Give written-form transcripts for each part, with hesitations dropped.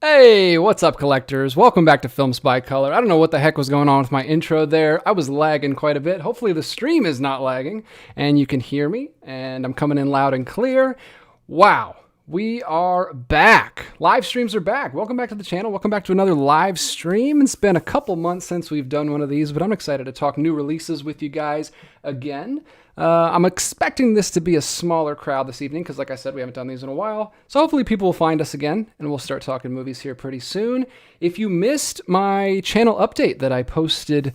Hey, what's up, collectors? Welcome back to Films by Color. I don't know what the heck was going on with my intro there. I was lagging quite a bit. Hopefully the stream is not lagging and you can hear me and I'm coming in loud and clear. Wow, we are back. Live streams are back. Welcome back to the channel. Welcome back to another live stream. It's been a couple months since we've done one of these, but I'm excited to talk new releases with you guys again. I'm expecting this to be a smaller crowd this evening because, like I said, we haven't done these in a while. So hopefully people will find us again and we'll start talking movies here pretty soon. If you missed my channel update that I posted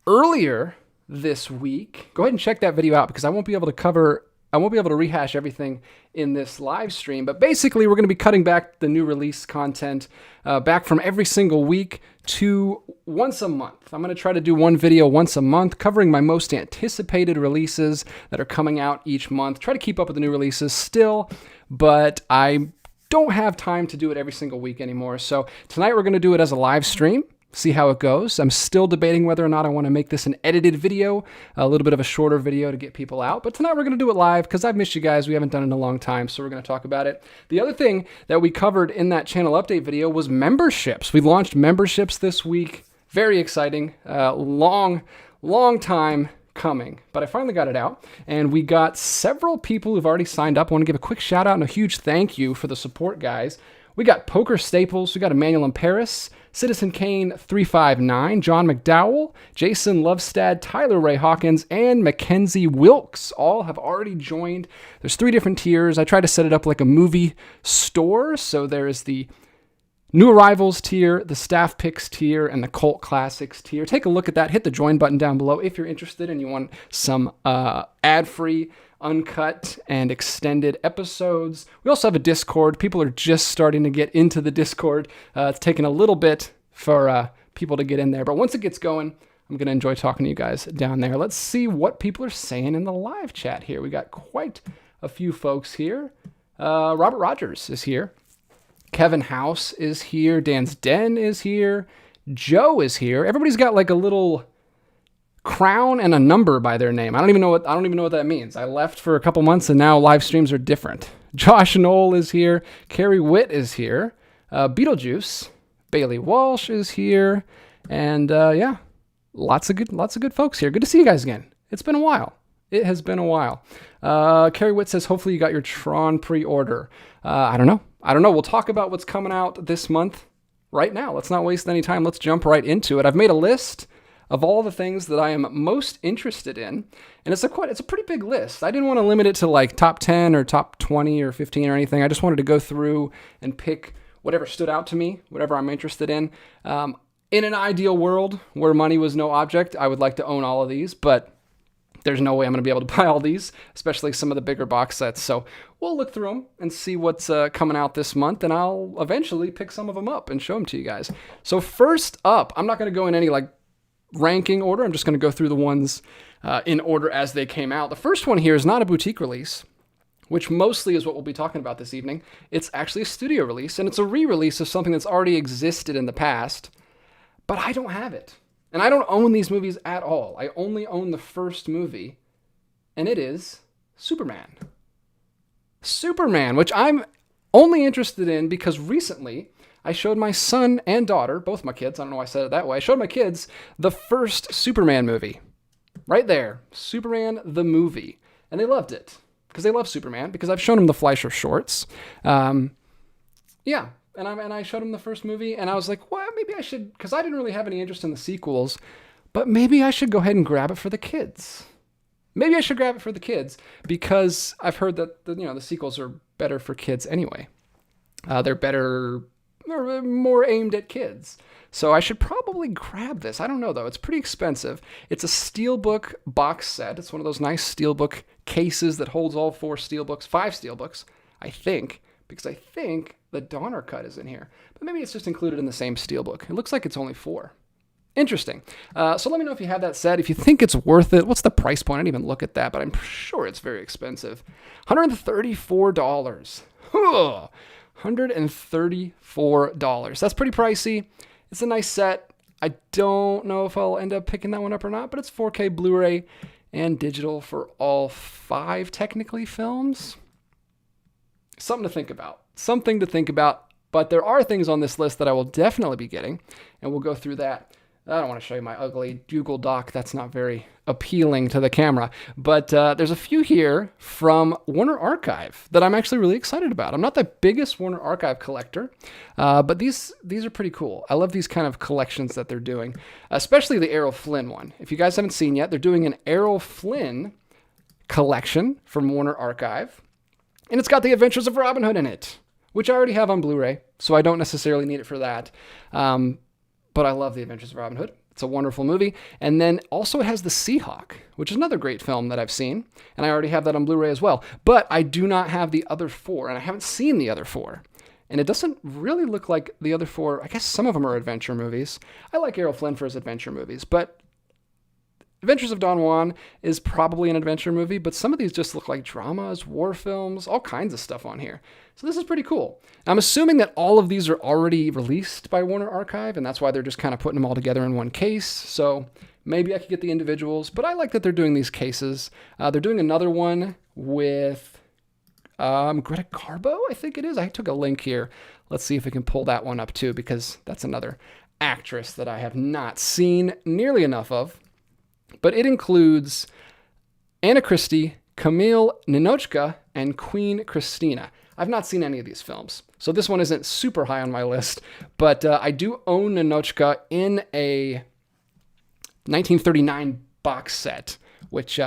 earlier this week, go ahead and check that video out because I won't be able to rehash everything in this live stream, but basically we're going to be cutting back the new release content back from every single week to once a month. I'm going to try to do one video once a month covering my most anticipated releases that are coming out each month. Try to keep up with the new releases still, but I don't have time to do it every single week anymore. So tonight we're going to do it as a live stream. See how it goes. I'm still debating whether or not I want to make this an edited video, a little bit of a shorter video to get people out. But tonight we're going to do it live because I've missed you guys. We haven't done it in a long time, so we're going to talk about it. The other thing that we covered in that channel update video was memberships. We launched memberships this week. Very exciting. Long time coming, but I finally got it out, and we got several people who've already signed up. I want to give a quick shout out and a huge thank you for the support, guys. We got Poker Staples, we got Emmanuel in Paris, Citizen Kane 359, John McDowell, Jason Lovestad, Tyler Ray Hawkins, and Mackenzie Wilkes. All have already joined. There's 3 different tiers. I tried to set it up like a movie store, so there is the New Arrivals tier, the Staff Picks tier, and the Cult Classics tier. Take a look at that. Hit the join button down below if you're interested and you want some ad-free, uncut, and extended episodes. We also have a Discord. People are just starting to get into the Discord. It's taken a little bit for people to get in there, but once it gets going, I'm going to enjoy talking to you guys down there. Let's see what people are saying in the live chat here. We got quite a few folks here. Robert Rogers is here. Kevin House is here. Dan's Den is here. Joe is here. Everybody's got like a little crown and a number by their name. I don't even know what that means. I left for a couple months and now live streams are different. Josh Knoll is here. Carrie Witt is here. Beetlejuice. Bailey Walsh is here. And yeah, lots of good folks here. Good to see you guys again. It's been a while. It has been a while. Carrie Witt says, hopefully you got your Tron pre-order. I don't know. We'll talk about what's coming out this month right now. Let's not waste any time. Let's jump right into it. I've made a list of all the things that I am most interested in, and it's a pretty big list. I didn't want to limit it to like top 10 or top 20 or 15 or anything. I just wanted to go through and pick whatever stood out to me, whatever I'm interested in. In an ideal world where money was no object, I would like to own all of these, but there's no way I'm going to be able to buy all these, especially some of the bigger box sets. So we'll look through them and see what's coming out this month, and I'll eventually pick some of them up and show them to you guys. So first up, I'm not going to go in any like ranking order. I'm just going to go through the ones in order as they came out. The first one here is not a boutique release, which mostly is what we'll be talking about this evening. It's actually a studio release, and it's a re-release of something that's already existed in the past, but I don't have it. And I don't own these movies at all. I only own the first movie, and it is Superman. Superman, which I'm only interested in because recently I showed my son and daughter, both my kids, I don't know why I said it that way, I showed my kids the first Superman movie. Right there, Superman the movie. And they loved it, because they love Superman, because I've shown them the Fleischer shorts. Yeah. And I showed him the first movie, and I was like, well, maybe I should, because I didn't really have any interest in the sequels, but maybe I should go ahead and grab it for the kids. Maybe I should grab it for the kids, because I've heard that the sequels are better for kids anyway. They're more aimed at kids. So I should probably grab this. I don't know, though. It's pretty expensive. It's a Steelbook box set. It's one of those nice Steelbook cases that holds all 5 Steelbooks, I think, because I think the Donner cut is in here. But maybe it's just included in the same Steelbook. It looks like it's only 4. Interesting. So let me know if you have that set. If you think it's worth it. What's the price point? I didn't even look at that, but I'm sure it's very expensive. $134. $134. That's pretty pricey. It's a nice set. I don't know if I'll end up picking that one up or not, but it's 4K Blu-ray and digital for all 5 technically films. Something to think about. But there are things on this list that I will definitely be getting, and we'll go through that. I don't want to show you my ugly Google Doc. That's not very appealing to the camera. But there's a few here from Warner Archive that I'm actually really excited about. I'm not the biggest Warner Archive collector, but these are pretty cool. I love these kind of collections that they're doing, especially the Errol Flynn one. If you guys haven't seen yet, they're doing an Errol Flynn collection from Warner Archive, and it's got The Adventures of Robin Hood in it, which I already have on Blu-ray, so I don't necessarily need it for that. But I love The Adventures of Robin Hood. It's a wonderful movie. And then also it has The Seahawk, which is another great film that I've seen. And I already have that on Blu-ray as well. But I do not have the other four, and I haven't seen the other four. And it doesn't really look like the other four. I guess some of them are adventure movies. I like Errol Flynn for his adventure movies, but Adventures of Don Juan is probably an adventure movie, but some of these just look like dramas, war films, all kinds of stuff on here. So this is pretty cool. I'm assuming that all of these are already released by Warner Archive, and that's why they're just kind of putting them all together in one case. So maybe I could get the individuals, but I like that they're doing these cases. They're doing another one with Greta Garbo, I think it is. I took a link here. Let's see if we can pull that one up too, because that's another actress that I have not seen nearly enough of. But it includes Anna Christie, Camille Ninochka, and Queen Christina. I've not seen any of these films, so this one isn't super high on my list, but I do own Ninochka in a 1939 box set, which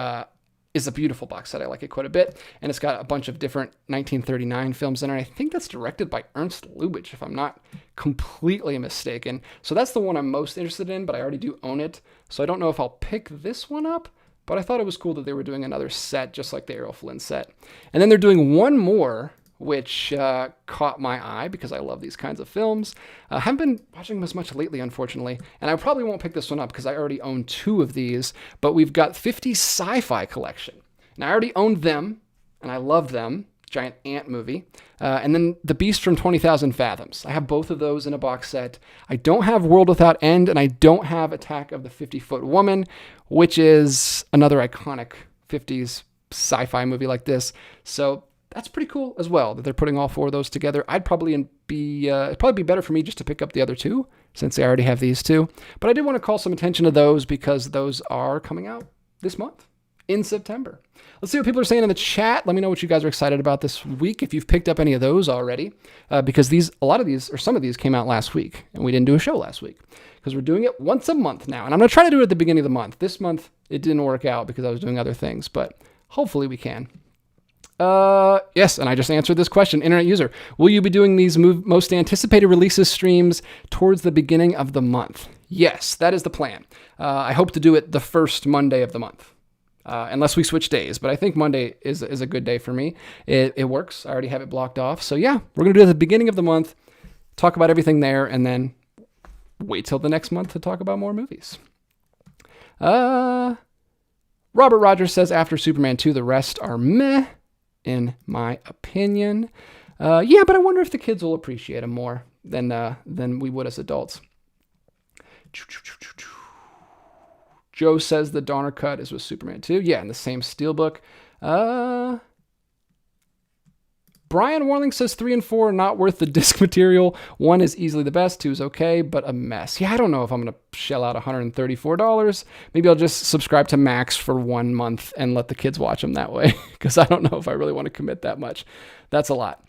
is a beautiful box set. I like it quite a bit, and it's got a bunch of different 1939 films in it. I think that's directed by Ernst Lubitsch, if I'm not completely mistaken. So that's the one I'm most interested in, but I already do own it, so I don't know if I'll pick this one up, but I thought it was cool that they were doing another set, just like the Errol Flynn set. And then they're doing one more, which caught my eye because I love these kinds of films. I haven't been watching them as much lately, unfortunately, and I probably won't pick this one up because I already own two of these, but we've got 50 Sci-Fi collection. And I already owned them, and I loved them. Giant ant movie. And then The Beast from 20,000 Fathoms. I have both of those in a box set. I don't have World Without End, and I don't have Attack of the 50-Foot Woman, which is another iconic 50s sci-fi movie like this. So that's pretty cool as well that they're putting all four of those together. It'd probably be better for me just to pick up the other two since I already have these two. But I did want to call some attention to those because those are coming out this month in September. Let's see what people are saying in the chat. Let me know what you guys are excited about this week if you've picked up any of those already, because some of these came out last week, and we didn't do a show last week because we're doing it once a month now. And I'm going to try to do it at the beginning of the month. This month, it didn't work out because I was doing other things, but hopefully we can. Yes, and I just answered this question. Internet user, will you be doing these most anticipated releases streams towards the beginning of the month? Yes, that is the plan. I hope to do it the first Monday of the month. Unless we switch days, but I think Monday is a good day for me. It works. I already have it blocked off. So yeah, we're going to do it at the beginning of the month, talk about everything there, and then wait till the next month to talk about more movies. Robert Rogers says, after Superman 2, the rest are meh, in my opinion. Yeah, but I wonder if the kids will appreciate them more than we would as adults. Joe says the Donner cut is with Superman 2. Yeah, in the same Steelbook. Brian Warling says 3 and 4 are not worth the disc material. 1 is easily the best. 2 is okay, but a mess. Yeah, I don't know if I'm going to shell out $134. Maybe I'll just subscribe to Max for 1 month and let the kids watch them that way, because I don't know if I really want to commit that much. That's a lot.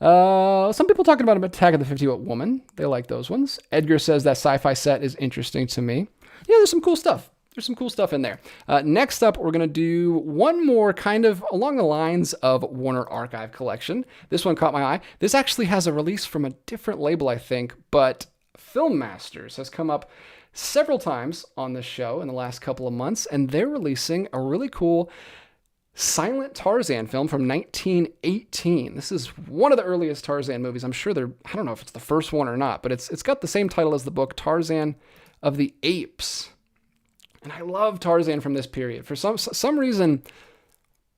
Some people talking about Attack of the 50-Foot Woman. They like those ones. Edgar says that Sci-Fi set is interesting to me. Yeah, there's some cool stuff. There's some cool stuff in there. Next up, we're going to do one more kind of along the lines of Warner Archive collection. This one caught my eye. This actually has a release from a different label, I think, but Film Masters has come up several times on this show in the last couple of months, and they're releasing a really cool silent Tarzan film from 1918. This is one of the earliest Tarzan movies. I'm sure I don't know if it's the first one or not, but it's got the same title as the book, Tarzan of the Apes. And I love Tarzan from this period. For some reason,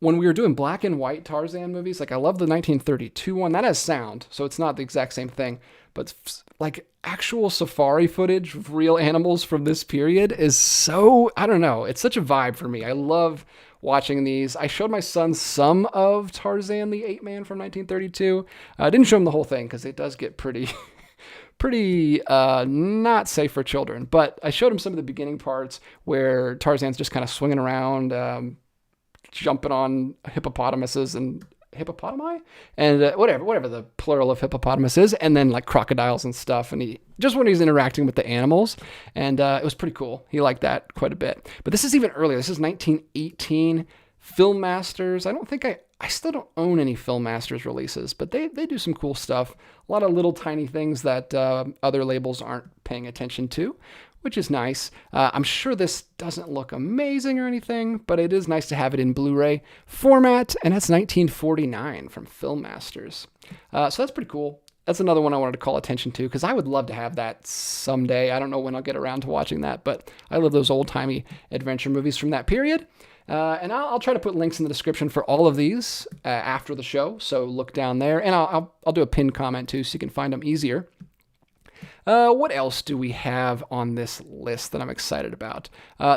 when we were doing black and white Tarzan movies, like I love the 1932 one. That has sound, so it's not the exact same thing. But like actual safari footage of real animals from this period is so, I don't know, it's such a vibe for me. I love watching these. I showed my son some of Tarzan the Ape Man from 1932. I didn't show him the whole thing because it does get pretty not safe for children. But I showed him some of the beginning parts where Tarzan's just kind of swinging around, jumping on hippopotamuses and hippopotami and whatever the plural of hippopotamus is, and then like crocodiles and stuff, and when he's interacting with the animals, and it was pretty cool. He liked that quite a bit. But this is even earlier. This is 1918. Film Masters. I still don't own any Film Masters releases, but they do some cool stuff. A lot of little tiny things that other labels aren't paying attention to, which is nice. I'm sure this doesn't look amazing or anything, but it is nice to have it in Blu-ray format, and that's 1949 from Film Masters. So that's pretty cool. That's another one I wanted to call attention to, because I would love to have that someday. I don't know when I'll get around to watching that, but I love those old-timey adventure movies from that period. And I'll try to put links in the description for all of these after the show, so look down there. And I'll do a pinned comment too, so you can find them easier. What else do we have on this list that I'm excited about?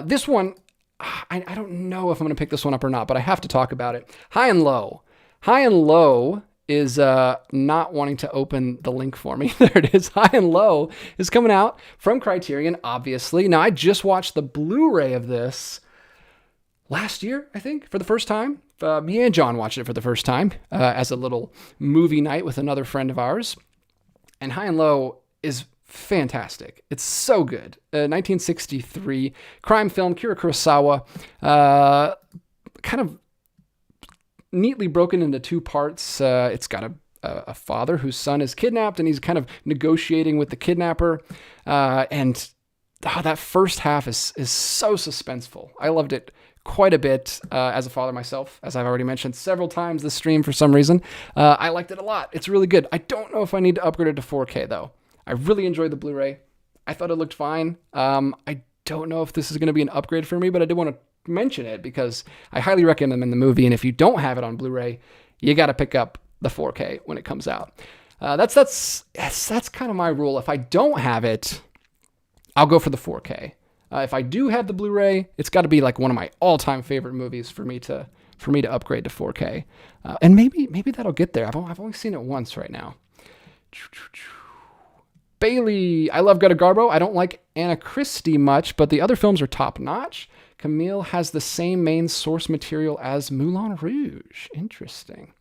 This one, I don't know if I'm going to pick this one up or not, but I have to talk about it. High and Low. High and Low is not wanting to open the link for me. There it is. High and Low is coming out from Criterion, obviously. Now, I just watched the Blu-ray of this last year, I think, for the first time. Me and John watched it for the first time as a little movie night with another friend of ours. And High and Low is fantastic. It's so good. 1963 crime film, Kira Kurosawa, kind of neatly broken into two parts. It's got a father whose son is kidnapped, and he's kind of negotiating with the kidnapper. And that first half is so suspenseful. I loved it quite a bit as a father myself, as I've already mentioned several times this stream for some reason. I liked it a lot. It's really good. I don't know if I need to upgrade it to 4K, though. I really enjoyed the Blu-ray. I thought it looked fine. I don't know if this is going to be an upgrade for me, but I did want to mention it because I highly recommend the movie, and if you don't have it on Blu-ray, you got to pick up the 4K when it comes out. That's kind of my rule. If I don't have it, I'll go for the 4K. If I do have the Blu-ray, it's got to be like one of my all-time favorite movies for me to upgrade to 4K. And maybe that'll get there. I've only seen it once right now. Bailey, I love Greta Garbo. I don't like Anna Christie much, but the other films are top-notch. Camille has the same main source material as Moulin Rouge. Interesting.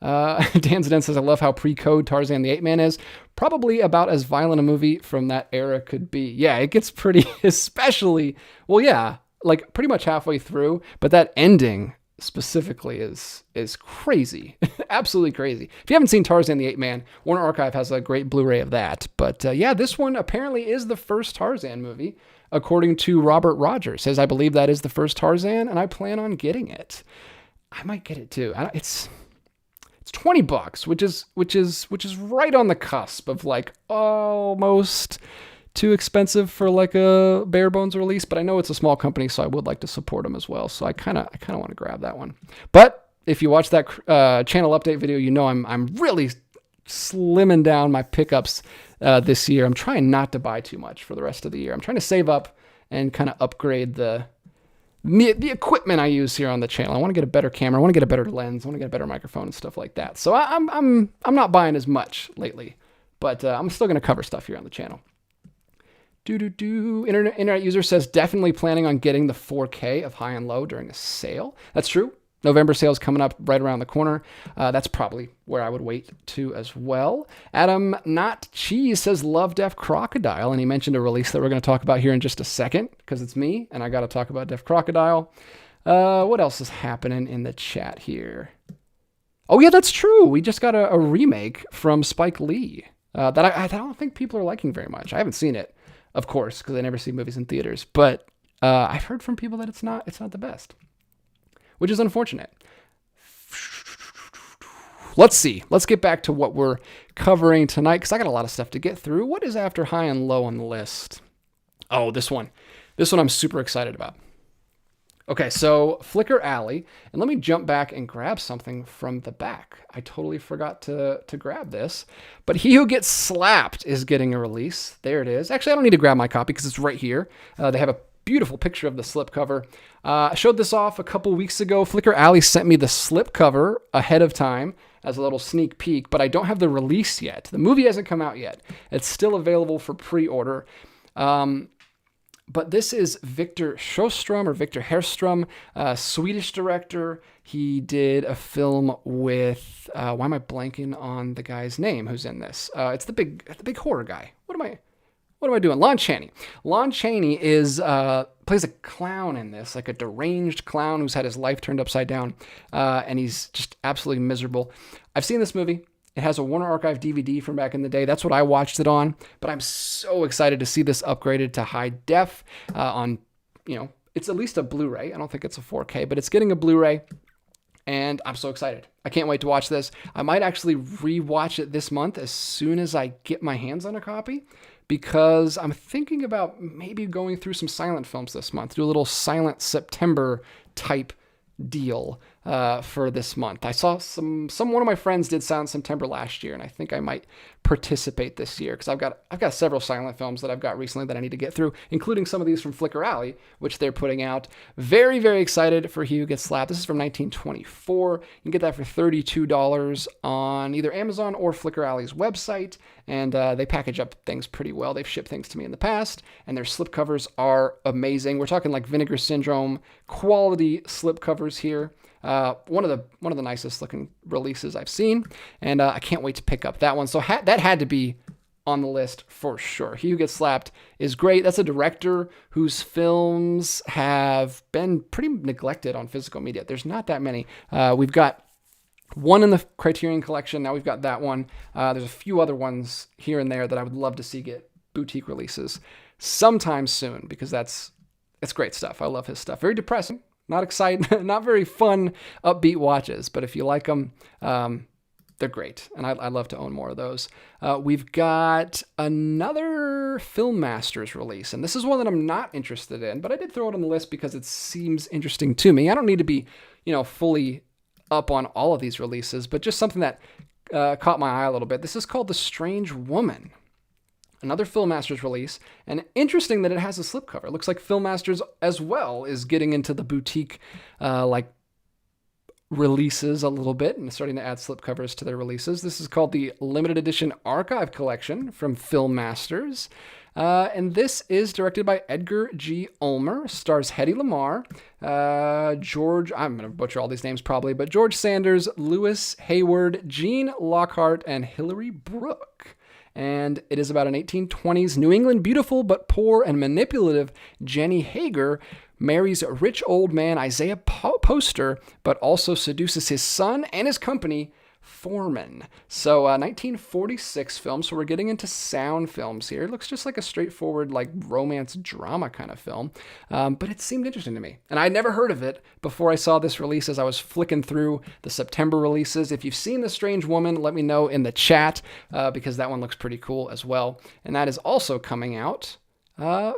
Dan Zedin says, I love how pre-code Tarzan the Ape Man is. Probably about as violent a movie from that era could be. Yeah, it gets pretty, especially, well, yeah, like pretty much halfway through, but that ending specifically is crazy. Absolutely crazy. If you haven't seen Tarzan the Ape Man, Warner Archive has a great Blu-ray of that. But yeah, this one apparently is the first Tarzan movie, according to Robert Rogers. Says, I believe that is the first Tarzan, and I plan on getting it. I might get it too. It's $20, which is right on the cusp of like almost too expensive for like a bare bones release, but I know it's a small company, so I would like to support them as well. So I kind of want to grab that one. But if you watch that channel update video, you know I'm really slimming down my pickups this year. I'm trying not to buy too much for the rest of the year. I'm trying to save up and kind of upgrade the equipment I use here on the channel. I want to get a better camera. I want to get a better lens. I want to get a better microphone and stuff like that. So I'm not buying as much lately, but I'm still going to cover stuff here on the channel. Internet user says, definitely planning on getting the 4K of High and Low during a sale. That's true. November sale's coming up right around the corner. That's probably where I would wait to as well. Adam Not Cheese says, love Deaf Crocodile. And he mentioned a release that we're going to talk about here in just a second because it's me and I got to talk about Deaf Crocodile. What else is happening in the chat here? Oh, yeah, that's true. We just got a remake from Spike Lee that I don't think people are liking very much. I haven't seen it, of course, because I never see movies in theaters. But I've heard from people that it's not the best, which is unfortunate. Let's see. Let's get back to what we're covering tonight, because I got a lot of stuff to get through. What is after High and Low on the list? Oh, this one. This one I'm super excited about. Okay, so Flicker Alley, and let me jump back and grab something from the back. I totally forgot to grab this, but He Who Gets Slapped is getting a release. There it is. Actually, I don't need to grab my copy because it's right here. They have a beautiful picture of the slipcover. I showed this off a couple weeks ago. Flickr Alley sent me the slipcover ahead of time as a little sneak peek, but I don't have the release yet. The movie hasn't come out yet. It's still available for pre-order. But this is Victor Herrström, Swedish director. He did a film with, why am I blanking on the guy's name who's in this? It's the big horror guy. What am I doing? Lon Chaney. Lon Chaney plays a clown in this, like a deranged clown who's had his life turned upside down, and he's just absolutely miserable. I've seen this movie. It has a Warner Archive DVD from back in the day. That's what I watched it on. But I'm so excited to see this upgraded to high def on, it's at least a Blu-ray. I don't think it's a 4K, but it's getting a Blu-ray. And I'm so excited. I can't wait to watch this. I might actually rewatch it this month as soon as I get my hands on a copy, because I'm thinking about maybe going through some silent films this month, do a little silent September type deal for this month. I saw one of my friends did Silent September last year, and I think I might participate this year because I've got several silent films that I've got recently that I need to get through, including some of these from Flickr Alley, which they're putting out. Very, very excited for He Who Gets Slapped. This is from 1924. You can get that for $32 on either Amazon or Flickr Alley's website, and they package up things pretty well. They've shipped things to me in the past, and their slipcovers are amazing. We're talking like Vinegar Syndrome quality slipcovers here. One of the nicest looking releases I've seen, and I can't wait to pick up that one. So that had to be on the list for sure. He Who Gets Slapped is great. That's a director whose films have been pretty neglected on physical media. There's not that many. We've got one in the Criterion Collection. Now we've got that one. There's a few other ones here and there that I would love to see get boutique releases sometime soon, because that's great stuff. I love his stuff. Very depressing. Not exciting, not very fun, upbeat watches, but if you like them, they're great, and I love to own more of those. We've got another Film Masters release, and this is one that I'm not interested in, but I did throw it on the list because it seems interesting to me. I don't need to be, fully up on all of these releases, but just something that caught my eye a little bit. This is called The Strange Woman. Another Film Masters release, and interesting that it has a slipcover. It looks like Film Masters as well is getting into the boutique releases a little bit and starting to add slipcovers to their releases. This is called the Limited Edition Archive Collection from Film Masters. And this is directed by Edgar G. Ulmer, stars Hedy Lamarr, George, I'm going to butcher all these names probably, but George Sanders, Lewis Hayward, Gene Lockhart, and Hilary Brooke. And it is about an 1820s New England beautiful but poor and manipulative Jenny Hager marries rich old man Isaiah Poster, but also seduces his son and his company, Foreman. So 1946 film, so we're getting into sound films here. It looks just like a straightforward like romance drama kind of film, but it seemed interesting to me. And I'd never heard of it before I saw this release as I was flicking through the September releases. If you've seen The Strange Woman, let me know in the chat, because that one looks pretty cool as well. And that is also coming out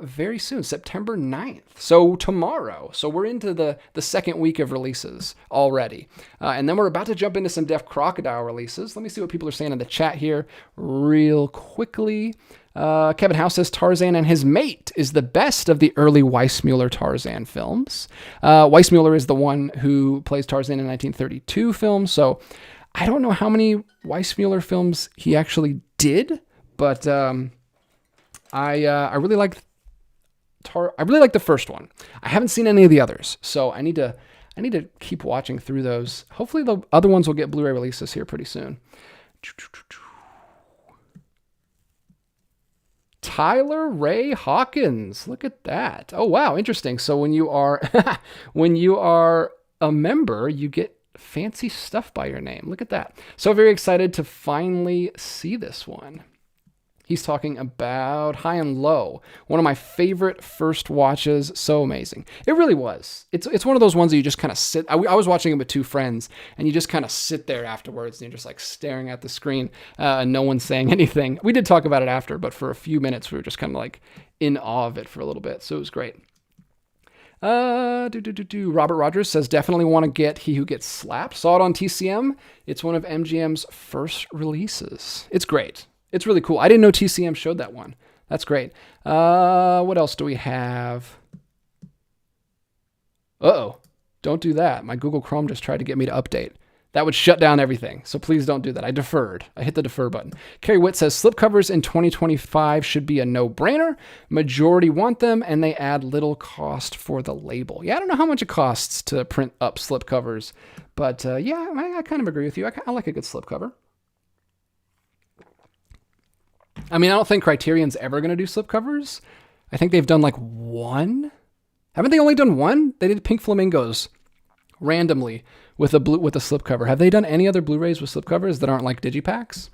very soon, September 9th. So tomorrow. So we're into the second week of releases already. And then we're about to jump into some Deaf Crocodile releases. Let me see what people are saying in the chat here real quickly. Kevin House says Tarzan and His Mate is the best of the early Weissmuller Tarzan films. Weissmuller is the one who plays Tarzan in 1932 film. So I don't know how many Weissmuller films he actually did, but I really like the first one. I haven't seen any of the others, so I need to keep watching through those. Hopefully the other ones will get Blu-ray releases here pretty soon. Tyler Ray Hawkins, look at that. Oh wow, interesting. So when you are a member, you get fancy stuff by your name. Look at that. So very excited to finally see this one. He's talking about High and Low, one of my favorite first watches. So amazing. It really was. It's one of those ones that you just kind of sit. I was watching it with two friends, and you just kind of sit there afterwards, and you're just like staring at the screen, and no one's saying anything. We did talk about it after, but for a few minutes, we were just kind of like in awe of it for a little bit. So it was great. Robert Rogers says, definitely want to get He Who Gets Slapped. Saw it on TCM. It's one of MGM's first releases. It's great. It's really cool. I didn't know TCM showed that one. That's great. What else do we have? Uh-oh. Don't do that. My Google Chrome just tried to get me to update. That would shut down everything. So please don't do that. I deferred. I hit the defer button. Carrie Witt says slipcovers in 2025 should be a no-brainer. Majority want them, and they add little cost for the label. Yeah, I don't know how much it costs to print up slipcovers, but yeah, I kind of agree with you. I like a good slipcover. I mean, I don't think Criterion's ever going to do slipcovers. I think they've done like one. Haven't they only done one? They did Pink Flamingos randomly with a slipcover. Have they done any other Blu-rays with slipcovers that aren't like digipacks?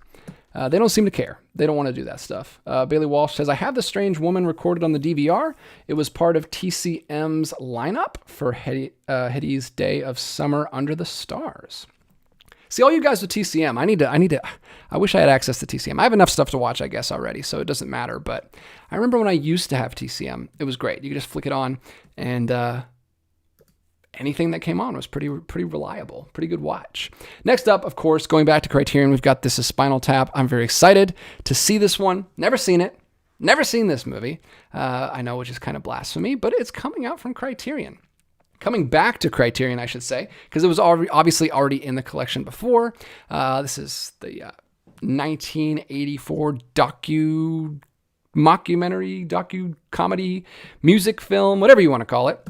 They don't seem to care. They don't want to do that stuff. Bailey Walsh says, I have The Strange Woman recorded on the DVR. It was part of TCM's lineup for Hetty's Day of Summer Under the Stars. See, all you guys with TCM, I wish I had access to TCM. I have enough stuff to watch, I guess, already, so it doesn't matter. But I remember when I used to have TCM, it was great. You could just flick it on, and anything that came on was pretty reliable, pretty good watch. Next up, of course, going back to Criterion, we've got This Is Spinal Tap. I'm very excited to see this one. Never seen it. Never seen this movie. I know, which is kind of blasphemy, but it's coming out from Criterion. Coming back to Criterion, I should say, because it was obviously already in the collection before. This is the 1984 docu-comedy, music film, whatever you want to call it.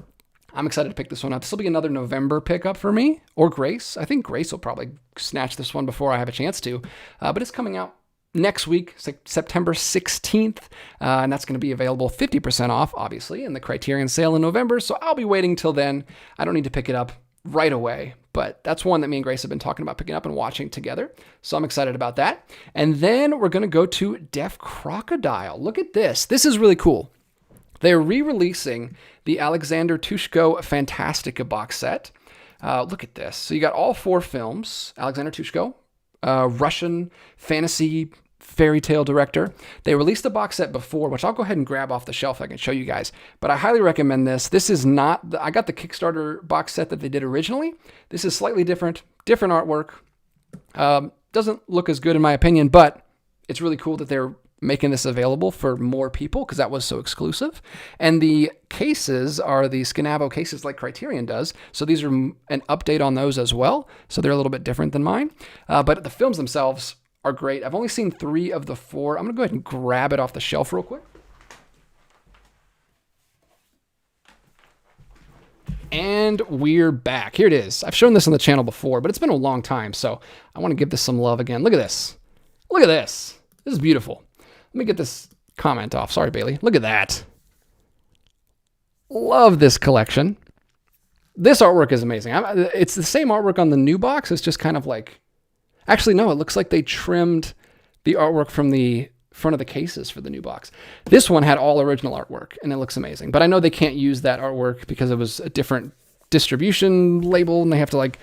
I'm excited to pick this one up. This will be another November pickup for me, or Grace. I think Grace will probably snatch this one before I have a chance to. But it's coming out next week, September 16th, and that's going to be available 50% off, obviously, in the Criterion sale in November, so I'll be waiting till then. I don't need to pick it up right away, but that's one that me and Grace have been talking about picking up and watching together, so I'm excited about that. And then we're going to go to Deaf Crocodile. Look at this. This is really cool. They're re-releasing the Aleksandr Ptushko Fantastika box set. Look at this. So you got all 4 films, Aleksandr Ptushko, Russian fantasy fairy tale director. They released the box set before, which I'll go ahead and grab off the shelf. I can show you guys, but I highly recommend this. This is not, I got the Kickstarter box set that they did originally. This is slightly different artwork. Doesn't look as good in my opinion, but it's really cool that they're making this available for more people because that was so exclusive. And the cases are the Scanavo cases like Criterion does. So these are an update on those as well. So they're a little bit different than mine. But the films themselves are great. I've only seen 3 of the 4. I'm going to go ahead and grab it off the shelf real quick. And we're back. Here it is. I've shown this on the channel before, but it's been a long time. So I want to give this some love again. Look at this. Look at this. This is beautiful. Let me get this comment off. Sorry, Bailey. Look at that. Love this collection. This artwork is amazing. It's the same artwork on the new box. It's just kind of like... Actually, no, it looks like they trimmed the artwork from the front of the cases for the new box. This one had all original artwork, and it looks amazing. But I know they can't use that artwork because it was a different distribution label, and they have to like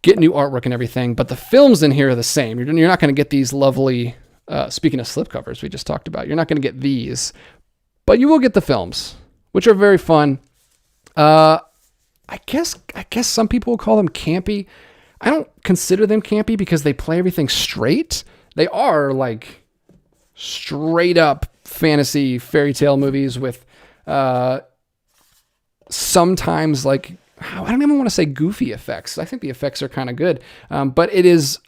get new artwork and everything. But the films in here are the same. You're not going to get these lovely... speaking of slipcovers we just talked about, you're not going to get these, but you will get the films, which are very fun. I guess some people will call them campy. I don't consider them campy because they play everything straight. They are like straight up fantasy fairy tale movies with sometimes like, I don't even want to say goofy effects. I think the effects are kind of good, but it is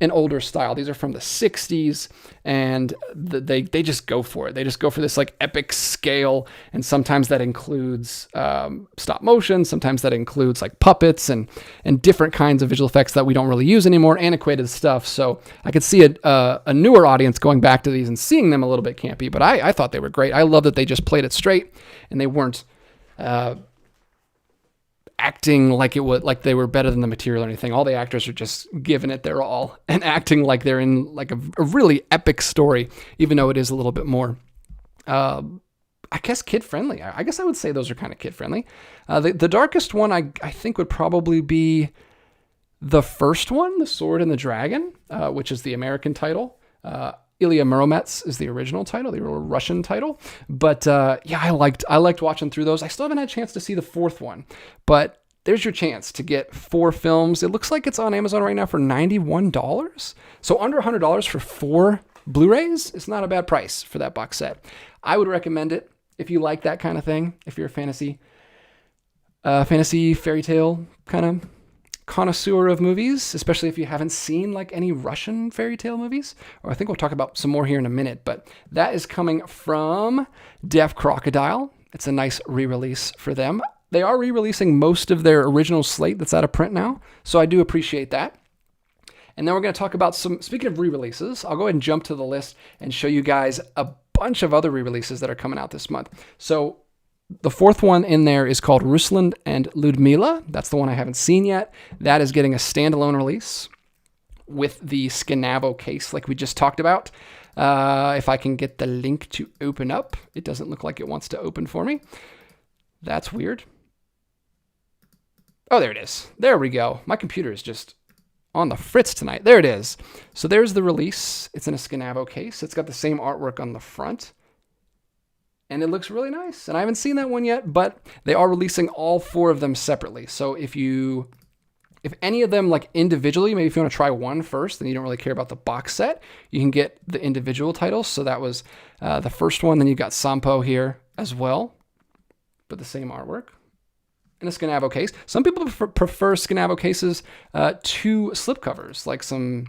an older style. These are from the 60s, and they just go for it. They just go for this like epic scale, and sometimes that includes stop motion, sometimes that includes like puppets and different kinds of visual effects that we don't really use anymore, antiquated stuff. So I could see a newer audience going back to these and seeing them a little bit campy, but I thought they were great. I love that they just played it straight, and they weren't acting like they were better than the material or anything. All the actors are just giving it their all and acting like they're in like a really epic story, even though it is a little bit more, I guess, kid friendly. I guess I would say those are kind of kid friendly. The darkest one I think would probably be the first one, The Sword and the Dragon, which is the American title. Ilya Muromets is the original title, the Russian title. But yeah, I liked watching through those. I still haven't had a chance to see the 4th one, but there's your chance to get 4 films. It looks like it's on Amazon right now for $91. So under $100 for 4 Blu-rays is not a bad price for that box set. I would recommend it if you like that kind of thing, if you're a fantasy fantasy fairy tale kind of connoisseur of movies, especially if you haven't seen like any Russian fairy tale movies, or I think we'll talk about some more here in a minute, but that is coming from Deaf Crocodile. It's a nice re-release for them. They are re-releasing most of their original slate that's out of print now, so I do appreciate that. And then we're going to talk about some, speaking of re-releases, I'll go ahead and jump to the list and show you guys a bunch of other re-releases that are coming out this month. So the fourth one in there is called Ruslan and Ludmila. That's the one I haven't seen yet. That is getting a standalone release with the Skinavo case like we just talked about. If I can get the link to open up. It doesn't look like it wants to open for me. That's weird. Oh, there it is. There we go. My computer is just on the fritz tonight. There it is. So there's the release. It's in a Skinavo case. It's got the same artwork on the front. And it looks really nice. And I haven't seen that one yet, but they are releasing all four of them separately. So if any of them like individually, maybe if you want to try one first and you don't really care about the box set, you can get the individual titles. So that was the first one. Then you got Sampo here as well, but the same artwork in a Skinavo case. Some people prefer Skinavo cases to slipcovers, like some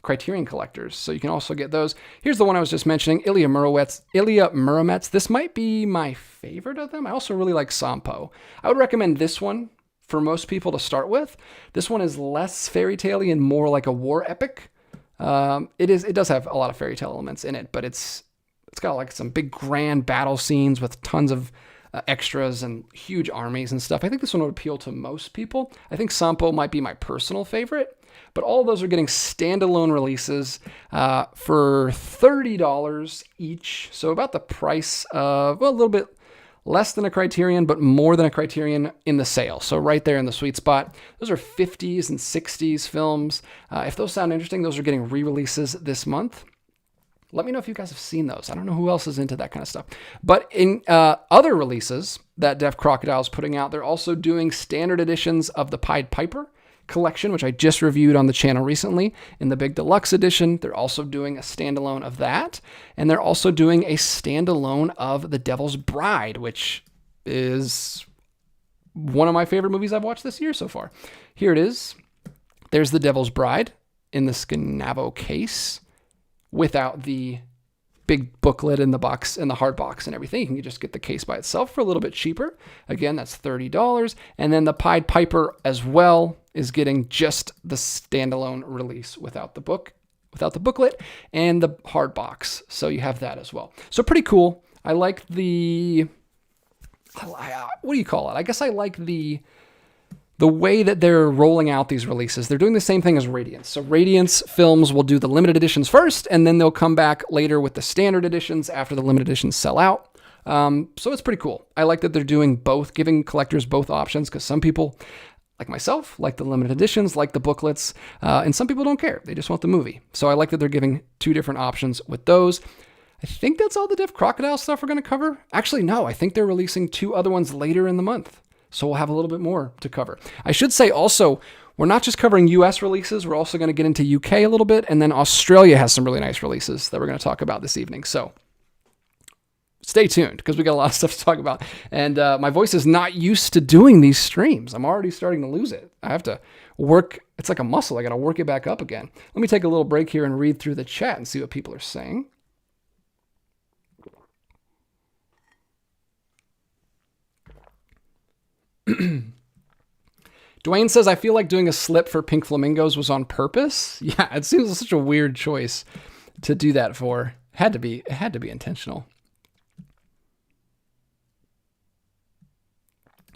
Criterion collectors, so you can also get those. Here's the one I was just mentioning, Ilya Muromets. This might be my favorite of them. I also really like Sampo. I would recommend this one for most people to start with. This one is less fairy tale-y and more like a war epic. It does have a lot of fairy tale elements in it, but it's got like some big grand battle scenes with tons of extras and huge armies and stuff. I think this one would appeal to most people. I think Sampo might be my personal favorite. But all of those are getting standalone releases for $30 each. So about the price of, well, a little bit less than a Criterion, but more than a Criterion in the sale. So right there in the sweet spot. Those are 50s and 60s films. If those sound interesting, those are getting re-releases this month. Let me know if you guys have seen those. I don't know who else is into that kind of stuff. But in other releases that Deaf Crocodile is putting out, they're also doing standard editions of the Pied Piper collection, which I just reviewed on the channel recently in the big deluxe edition. They're also doing a standalone of that. And they're also doing a standalone of The Devil's Bride, which is one of my favorite movies I've watched this year so far. Here it is. There's The Devil's Bride in the Skinavo case without the big booklet in the box, in the hard box and everything. You can just get the case by itself for a little bit cheaper. Again, that's $30. And then the Pied Piper as well is getting just the standalone release without the booklet and the hard box. So you have that as well. So pretty cool. I like the, what do you call it? I guess I like the way that they're rolling out these releases. They're doing the same thing as Radiance. So Radiance films will do the limited editions first, and then they'll come back later with the standard editions after the limited editions sell out. So it's pretty cool. I like that they're doing both, giving collectors both options, because some people, like myself, like the limited editions, like the booklets, and some people don't care. They just want the movie. So I like that they're giving two different options with those. I think that's all the Deaf Crocodile stuff we're going to cover. Actually, no, I think they're releasing two other ones later in the month. So we'll have a little bit more to cover. I should say also, we're not just covering US releases, we're also going to get into UK a little bit, and then Australia has some really nice releases that we're going to talk about this evening. So stay tuned, because we got a lot of stuff to talk about. And my voice is not used to doing these streams. I'm already starting to lose it. I have to work. It's like a muscle. I got to work it back up again. Let me take a little break here and read through the chat and see what people are saying. Dwayne says, I feel like doing a slip for Pink Flamingos was on purpose. Yeah, it seems such a weird choice to do that for. It had to be intentional.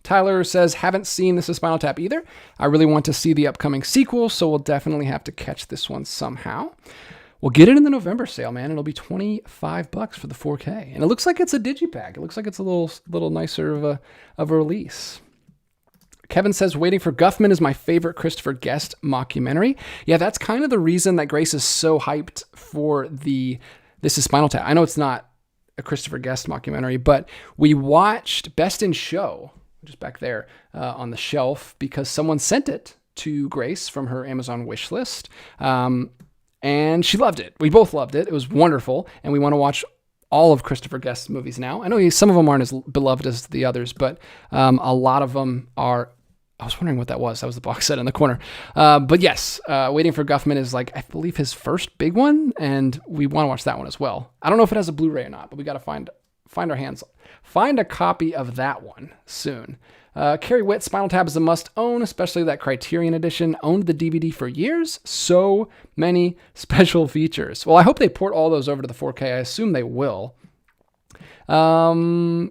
Tyler says, haven't seen This Is Spinal Tap either. I really want to see the upcoming sequel, so we'll definitely have to catch this one somehow. We'll get it in the November sale, man. It'll be $25 for the 4K. And it looks like it's a digipack. It looks like it's a little nicer of a release. Kevin says, waiting for Guffman is my favorite Christopher Guest mockumentary. Yeah, that's kind of the reason that Grace is so hyped for the This Is Spinal Tap. I know it's not a Christopher Guest mockumentary, but we watched Best in Show, just back there on the shelf, because someone sent it to Grace from her Amazon wish list. And she loved it. We both loved it. It was wonderful. And we want to watch all of Christopher Guest's movies now. I know some of them aren't as beloved as the others, but a lot of them are. I was wondering what that was. That was the box set in the corner. But yes, Waiting for Guffman is like, I believe, his first big one, and we want to watch that one as well. I don't know if it has a Blu-ray or not, but we got to find a copy of that one soon. Carrie Witt, Spinal Tap is a must-own, especially that Criterion edition. Owned the DVD for years. So many special features. Well, I hope they port all those over to the 4K. I assume they will. Dan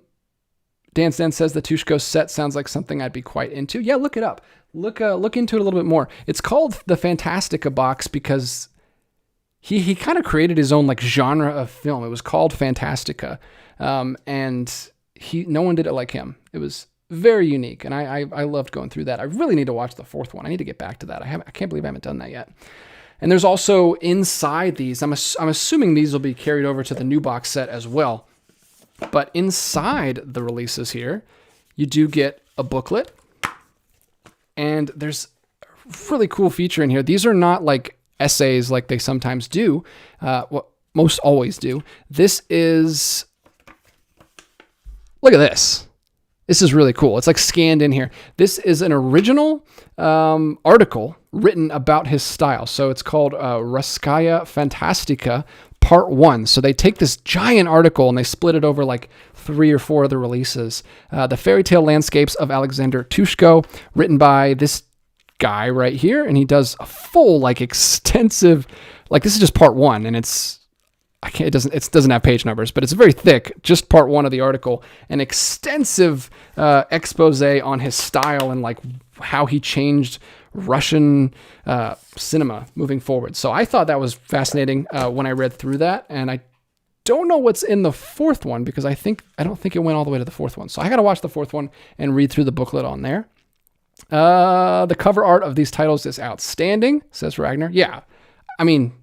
Stan says the Ptushko set sounds like something I'd be quite into. Yeah, look it up. Look into it a little bit more. It's called the Fantastika box because he kind of created his own like genre of film. It was called Fantastika, and no one did it like him. It was very unique, and I loved going through that. I really need to watch the fourth one. I need to get back to that. I can't believe I haven't done that yet. And there's also inside these. I'm assuming these will be carried over to the new box set as well. But inside the releases here, you do get a booklet, and there's a really cool feature in here. These are not like essays like they sometimes do, most always do. This is, look at this. This is really cool. It's like scanned in here. This is an original article written about his style. So it's called Ruskaya Fantastika Part 1. So they take this giant article and they split it over like 3 or 4 other releases. The Fairy Tale Landscapes of Aleksandr Ptushko, written by this guy right here. And he does a full, like, extensive, like, this is just Part 1, and it doesn't have page numbers, but it's very thick, just Part 1 of the article, an extensive expose on his style and like how he changed Russian cinema moving forward. So I thought that was fascinating when I read through that, and I don't know what's in the fourth one because I don't think it went all the way to the fourth one. So I got to watch the fourth one and read through the booklet on there. The cover art of these titles is outstanding, says Ragnar. Yeah, I mean,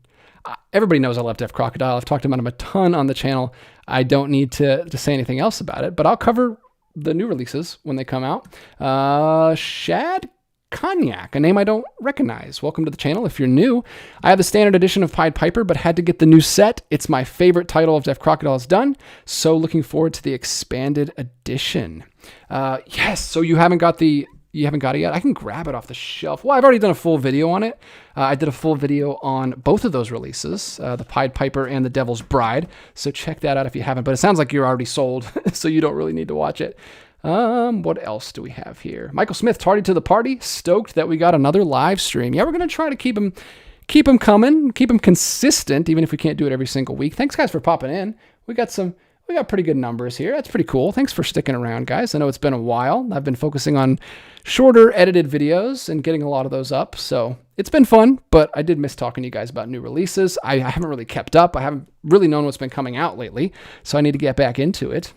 everybody knows I love Deaf Crocodile. I've talked about him a ton on the channel. I don't need to say anything else about it, but I'll cover the new releases when they come out. Shad Cognac, a name I don't recognize. Welcome to the channel if you're new. I have the standard edition of Pied Piper, but had to get the new set. It's my favorite title of Deaf Crocodile's done, so looking forward to the expanded edition. Yes, so you haven't got it yet? I can grab it off the shelf. Well, I've already done a full video on it. I did a full video on both of those releases, the Pied Piper and the Devil's Bride, so check that out if you haven't. But it sounds like you're already sold, so you don't really need to watch it. What else do we have here? Michael Smith, tardy to the party. Stoked that we got another live stream. Yeah, we're going to try to keep them coming, keep them consistent, even if we can't do it every single week. Thanks, guys, for popping in. We got pretty good numbers here. That's pretty cool. Thanks for sticking around, guys. I know it's been a while. I've been focusing on shorter edited videos and getting a lot of those up. So it's been fun, but I did miss talking to you guys about new releases. I haven't really kept up. I haven't really known what's been coming out lately. So I need to get back into it.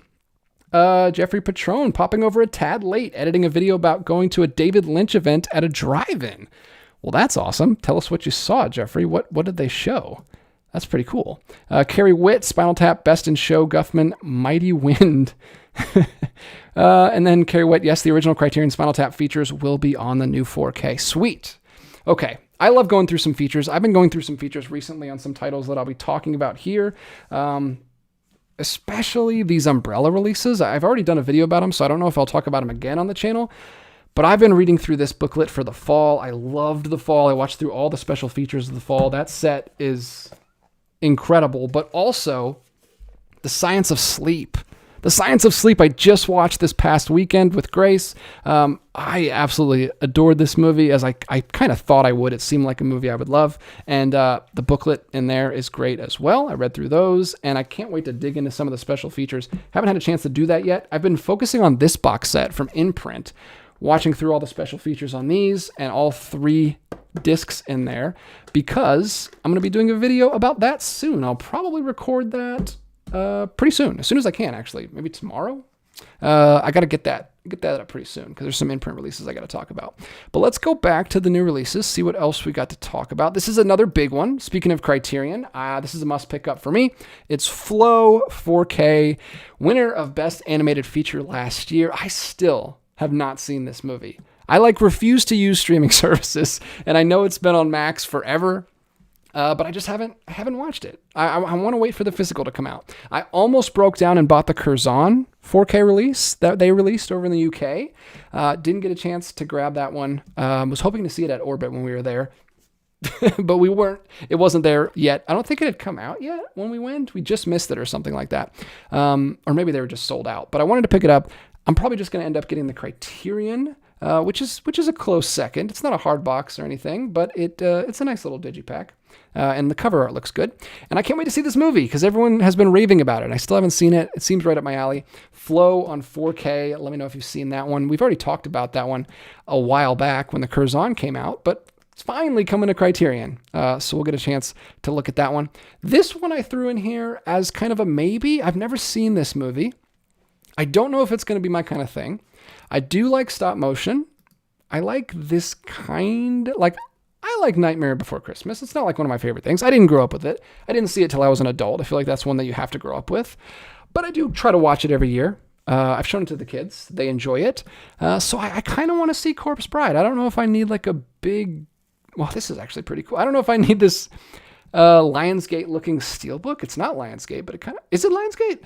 Jeffrey Patron popping over a tad late, editing a video about going to a David Lynch event at a drive-in. Well, that's awesome. Tell us what you saw, Jeffrey. What did they show? That's pretty cool. Carrie Witt, Spinal Tap, Best in Show, Guffman, Mighty Wind. And then Carrie Witt, yes, the original Criterion Spinal Tap features will be on the new 4K. Sweet. Okay, I love going through some features. I've been going through some features recently on some titles that I'll be talking about here. Especially these umbrella releases. I've already done a video about them, so I don't know if I'll talk about them again on the channel. But I've been reading through this booklet for the fall. I loved the fall. I watched through all the special features of the fall. That set is incredible, but also The Science of Sleep. The Science of Sleep I just watched this past weekend with Grace. I absolutely adored this movie, as I kind of thought I would. It seemed like a movie I would love. And the booklet in there is great as well. I read through those, and I can't wait to dig into some of the special features. Haven't had a chance to do that yet. I've been focusing on this box set from Imprint, watching through all the special features on these and all 3 discs in there, because I'm going to be doing a video about that soon. I'll probably record that pretty soon, as soon as I can, actually. Maybe tomorrow. I got to get that up pretty soon, because there's some Imprint releases I got to talk about. But let's go back to the new releases, see what else we got to talk about. This is another big one. Speaking of Criterion, this is a must pick up for me. It's Flow 4K, winner of Best Animated Feature last year. I still have not seen this movie. I refuse to use streaming services, and I know it's been on Max forever. but I just haven't watched it. I want to wait for the physical to come out. I almost broke down and bought the Tarzan 4K release that they released over in the UK. Didn't get a chance to grab that one. Was hoping to see it at Orbit when we were there. But it wasn't there yet. I don't think it had come out yet when we went. We just missed it or something like that. Or maybe they were just sold out. But I wanted to pick it up. I'm probably just going to end up getting the Criterion, which is a close second. It's not a hard box or anything, but it's a nice little digipack. And the cover art looks good. And I can't wait to see this movie because everyone has been raving about it. I still haven't seen it. It seems right up my alley. Flow on 4K. Let me know if you've seen that one. We've already talked about that one a while back when the Tarzan came out, but it's finally coming to Criterion, so we'll get a chance to look at that one. This one I threw in here as kind of a maybe. I've never seen this movie. I don't know if it's going to be my kind of thing. I do like stop motion. I like this kind, I like Nightmare Before Christmas. It's not like one of my favorite things. I didn't grow up with it. I didn't see it till I was an adult. I feel like that's one that you have to grow up with. But I do try to watch it every year. I've shown it to the kids. They enjoy it. So I kind of want to see Corpse Bride. I don't know if I need like a big... Well, this is actually pretty cool. I don't know if I need this Lionsgate looking steelbook. It's not Lionsgate, but it kind of... Is it Lionsgate?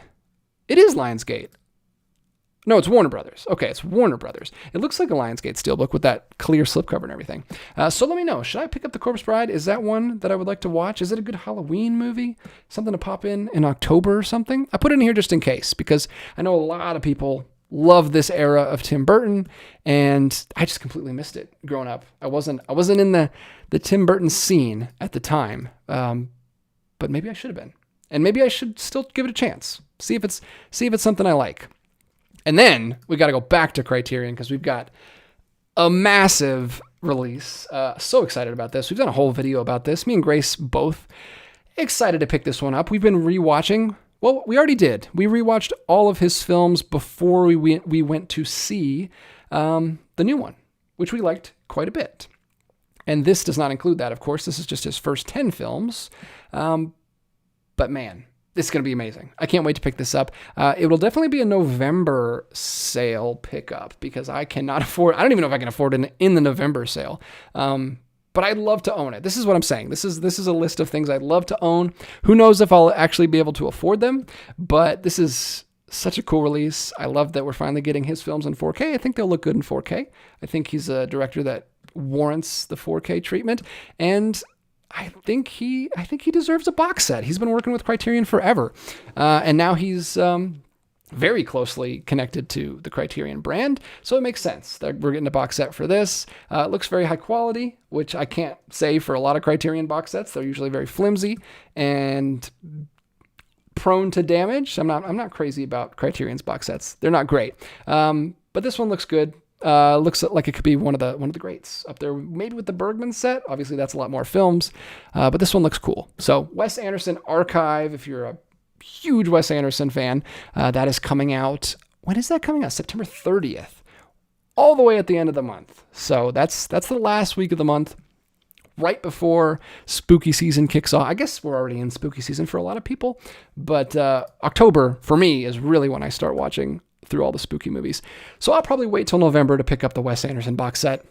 It is Lionsgate. No, it's Warner Brothers. Okay, it's Warner Brothers. It looks like a Lionsgate steelbook with that clear slipcover and everything. So let me know. Should I pick up The Corpse Bride? Is that one that I would like to watch? Is it a good Halloween movie? Something to pop in October or something? I put it in here just in case because I know a lot of people love this era of Tim Burton, and I just completely missed it growing up. I wasn't in the Tim Burton scene at the time, but maybe I should have been, and maybe I should still give it a chance. See if it's something I like. And then we got to go back to Criterion because we've got a massive release. So excited about this. We've done a whole video about this. Me and Grace both excited to pick this one up. We've been rewatching. Well, we already did. We rewatched all of his films before we went to see the new one, which we liked quite a bit. And this does not include that, of course. This is just his first 10 films. But man, this is going to be amazing. I can't wait to pick this up. It will definitely be a November sale pickup because I cannot afford... I don't even know if I can afford it in the November sale. But I'd love to own it. This is what I'm saying. This is a list of things I'd love to own. Who knows if I'll actually be able to afford them, but this is such a cool release. I love that we're finally getting his films in 4K. I think they'll look good in 4K. I think he's a director that warrants the 4K treatment, and I think he deserves a box set. He's been working with Criterion forever, and now he's very closely connected to the Criterion brand, so it makes sense that we're getting a box set for this. It looks very high quality, which I can't say for a lot of Criterion box sets. They're usually very flimsy and prone to damage. I'm not crazy about Criterion's box sets. They're not great, but this one looks good. Looks like it could be one of the greats up there, maybe with the Bergman set. Obviously, that's a lot more films, but this one looks cool. So, Wes Anderson Archive, if you're a huge Wes Anderson fan, that is coming out. When is that coming out? September 30th, all the way at the end of the month. So that's the last week of the month, right before spooky season kicks off. I guess we're already in spooky season for a lot of people, but October for me is really when I start watching through all the spooky movies. So I'll probably wait till November to pick up the Wes Anderson box set.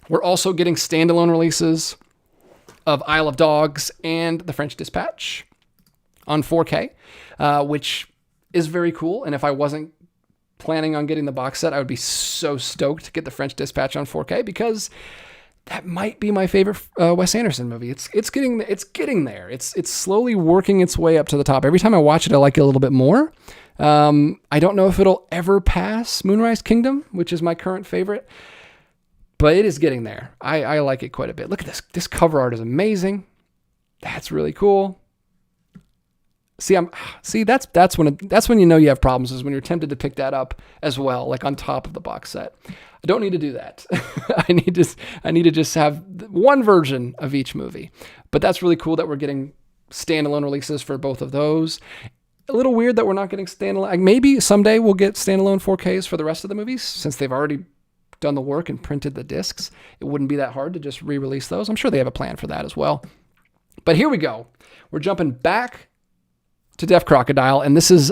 We're also getting standalone releases of Isle of Dogs and The French Dispatch on 4K, which is very cool. And if I wasn't planning on getting the box set, I would be so stoked to get The French Dispatch on 4K because that might be my favorite Wes Anderson movie. It's getting there. It's slowly working its way up to the top. Every time I watch it, I like it a little bit more. I don't know if it'll ever pass Moonrise Kingdom, which is my current favorite, but it is getting there. I like it quite a bit. Look at this. This cover art is amazing. That's really cool. That's when you know you have problems, is when you're tempted to pick that up as well, like on top of the box set. I don't need to do that. I need to just have one version of each movie. But that's really cool that we're getting standalone releases for both of those. A little weird that we're not getting standalone. Like maybe someday we'll get standalone 4Ks for the rest of the movies, since they've already done the work and printed the discs. It wouldn't be that hard to just re-release those. I'm sure they have a plan for that as well. But here we go. We're jumping back to Deaf Crocodile, and this is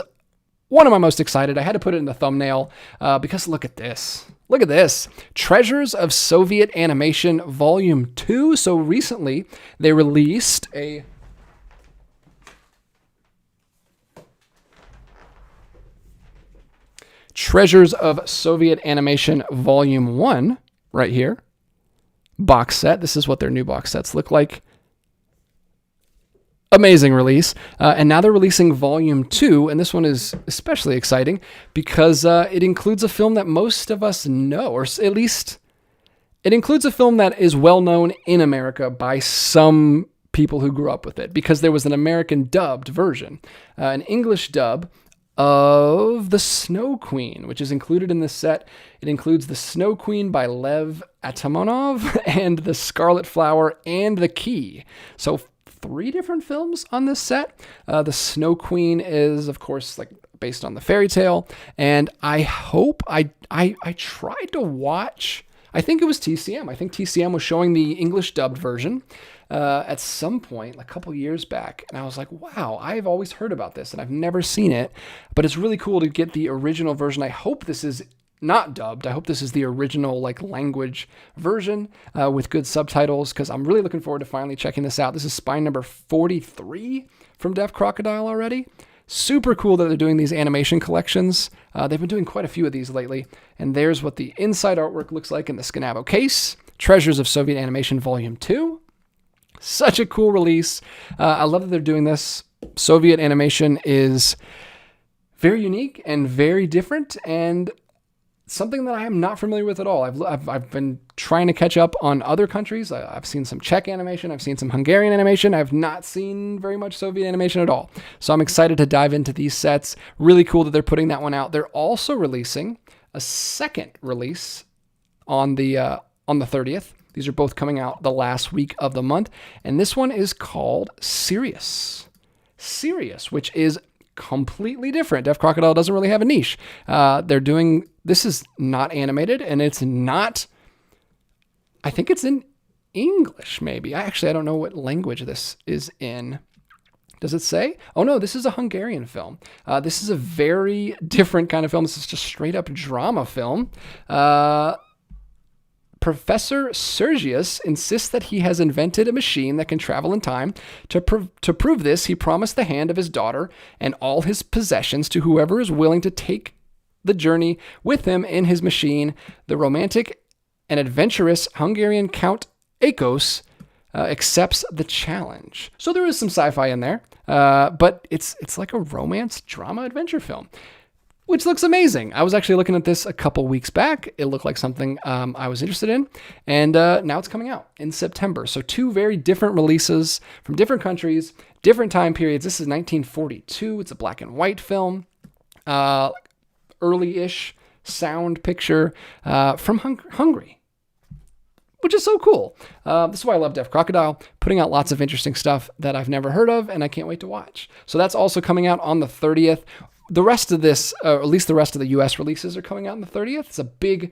one of my most excited. I had to put it in the thumbnail because look at this. Look at this. Treasures of Soviet Animation Volume 2. So recently, they released a... Treasures of Soviet Animation Volume 1, right here. Box set. This is what their new box sets look like. Amazing release. And now they're releasing Volume 2, and this one is especially exciting because it includes a film that most of us know, or at least it includes a film that is well known in America by some people who grew up with it, because there was an American dubbed version, an English dub of The Snow Queen, which is included in this set. It includes The Snow Queen by Lev Atamanov and The Scarlet Flower and The Key. So 3 different films on this set. The Snow Queen is, of course, like based on the fairy tale. And I hope I tried to watch, I think it was TCM. I think TCM was showing the English dubbed version at some point, like a couple years back. And I was like, wow, I've always heard about this and I've never seen it, but it's really cool to get the original version. I hope this is not dubbed. I hope this is the original like language version with good subtitles, because I'm really looking forward to finally checking this out. This is spine number 43 from Deaf Crocodile already. Super cool that they're doing these animation collections. They've been doing quite a few of these lately. And there's what the inside artwork looks like in the Scanavo case. Treasures of Soviet Animation Volume 2. Such a cool release. I love that they're doing this. Soviet animation is very unique and very different, and something that I am not familiar with at all. I've been trying to catch up on other countries. I've seen some Czech animation. I've seen some Hungarian animation. I've not seen very much Soviet animation at all. So I'm excited to dive into these sets. Really cool that they're putting that one out. They're also releasing a second release on the 30th. These are both coming out the last week of the month. And this one is called Sirius. Sirius, which is completely different. Deaf Crocodile doesn't really have a niche. This is not animated, and it's not, I think it's in English, maybe. I don't know what language this is in. Does it say? Oh no, this is a Hungarian film. This is a very different kind of film. This is just straight up drama film. Professor Sergius insists that he has invented a machine that can travel in time. To prove this, he promised the hand of his daughter and all his possessions to whoever is willing to take the journey with him in his machine. The romantic and adventurous Hungarian Count Akos accepts the challenge. So there is some sci-fi in there, but it's like a romance drama adventure film, which looks amazing. I was actually looking at this a couple weeks back. It looked like something I was interested in, and now it's coming out in September. So 2 very different releases from different countries, different time periods. This is 1942. It's a black and white film, early-ish sound picture from Hungary, which is so cool. This is why I love Deaf Crocodile, putting out lots of interesting stuff that I've never heard of, and I can't wait to watch. So that's also coming out on the 30th. The rest of this, at least the rest of the US releases, are coming out on the 30th. It's a big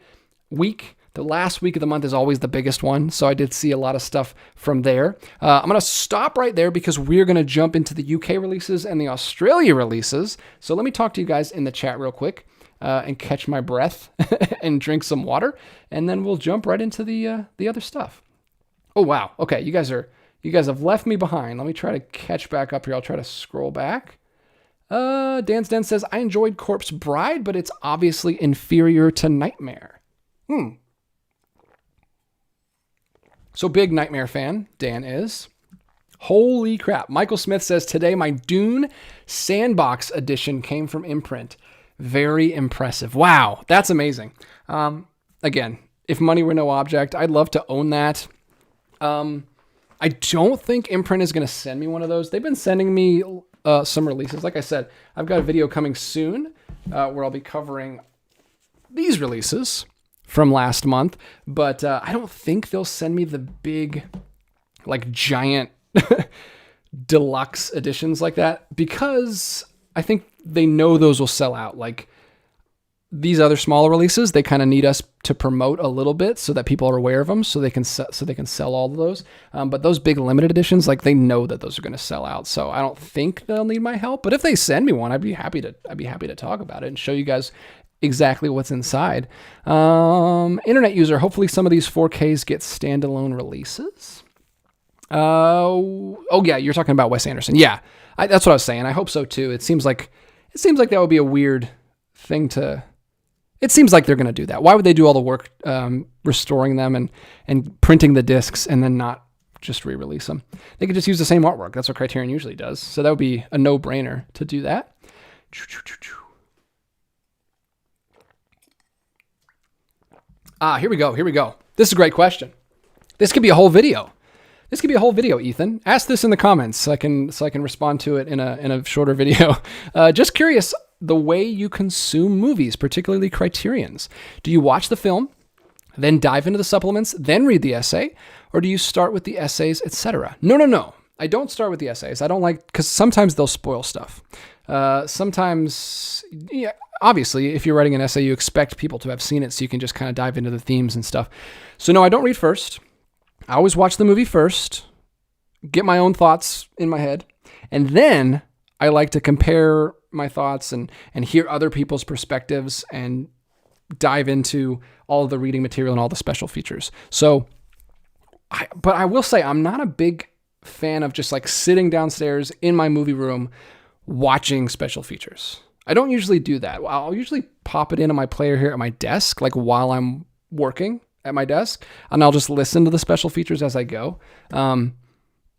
week. The last week of the month is always the biggest one, so I did see a lot of stuff from there. I'm going to stop right there because we're going to jump into the UK releases and the Australia releases. So let me talk to you guys in the chat real quick and catch my breath and drink some water, and then we'll jump right into the other stuff. Oh, wow. Okay, you guys have left me behind. Let me try to catch back up here. I'll try to scroll back. Dan's Den says, I enjoyed Corpse Bride, but it's obviously inferior to Nightmare. So big Nightmare fan, Dan is. Holy crap. Michael Smith says, today my Dune Sandbox edition came from imprint. Very impressive. Wow, that's amazing. Again, if money were no object, I'd love to own that. I don't think imprint is going to send me one of those. They've been sending me some releases. Like I said, I've got a video coming soon where I'll be covering these releases from last month, but I don't think they'll send me the big, like, giant deluxe editions like that, because I think they know those will sell out. Like, these other smaller releases, they kind of need us to promote a little bit so that people are aware of them, so they can sell all of those. But those big limited editions, like, they know that those are going to sell out. So I don't think they'll need my help. But if they send me one, I'd be happy to talk about it and show you guys exactly what's inside. Internet user, hopefully some of these 4Ks get standalone releases. Oh yeah, you're talking about Wes Anderson. Yeah, that's what I was saying. I hope so too. It seems like that would be a weird thing to. It seems like they're going to do that. Why would they do all the work restoring them and printing the discs and then not just re-release them? They could just use the same artwork. That's what Criterion usually does. So that would be a no-brainer to do that. Here we go. This is a great question. This could be a whole video. Ethan. Ask this in the comments so I can respond to it in a shorter video. Just curious, the way you consume movies, particularly Criterion's. Do you watch the film, then dive into the supplements, then read the essay, or do you start with the essays, etc.? No. I don't start with the essays. I don't like, because sometimes they'll spoil stuff. Sometimes, yeah, obviously, if you're writing an essay, you expect people to have seen it, so you can just kind of dive into the themes and stuff. So no, I don't read first. I always watch the movie first, get my own thoughts in my head, and then I like to compare my thoughts and hear other people's perspectives and dive into all of the reading material and all the special features. So, but I will say I'm not a big fan of just like sitting downstairs in my movie room watching special features. I don't usually do that. I'll usually pop it into my player here at my desk, like while I'm working at my desk, and I'll just listen to the special features as I go.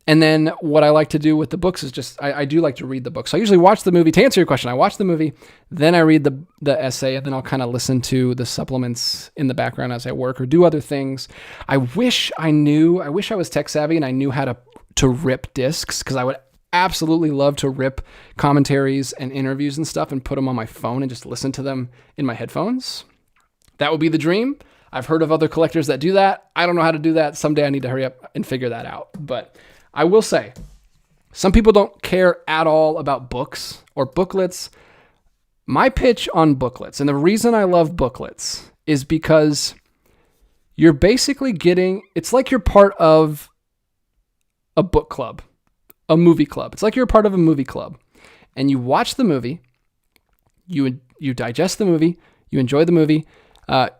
And then what I like to do with the books is just, I do like to read the books. So I usually watch the movie. To answer your question, I watch the movie, then I read the essay, and then I'll kind of listen to the supplements in the background as I work or do other things. I wish I was tech savvy and I knew how to rip discs, because I would absolutely love to rip commentaries and interviews and stuff and put them on my phone and just listen to them in my headphones. That would be the dream. I've heard of other collectors that do that. I don't know how to do that. Someday I need to hurry up and figure that out. But I will say, some people don't care at all about books or booklets. My pitch on booklets, and the reason I love booklets, is because you're basically it's like you're part of a book club, a movie club. It's like you're a part of a movie club, and you watch the movie, you digest the movie, you enjoy the movie,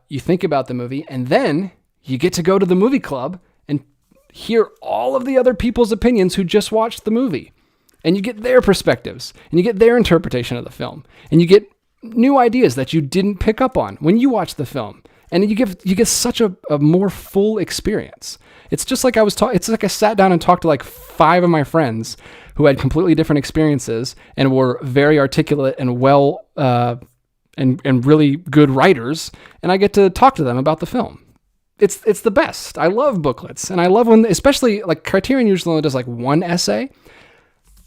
you think about the movie, and then you get to go to the movie club and hear all of the other people's opinions who just watched the movie. And you get their perspectives, and you get their interpretation of the film, and you get new ideas that you didn't pick up on when you watched the film. And you get such a more full experience. It's just like it's like I sat down and talked to like 5 of my friends who had completely different experiences and were very articulate and well, and really good writers. And I get to talk to them about the film. It's the best. I love booklets, and I love when, especially like Criterion usually only does like one essay.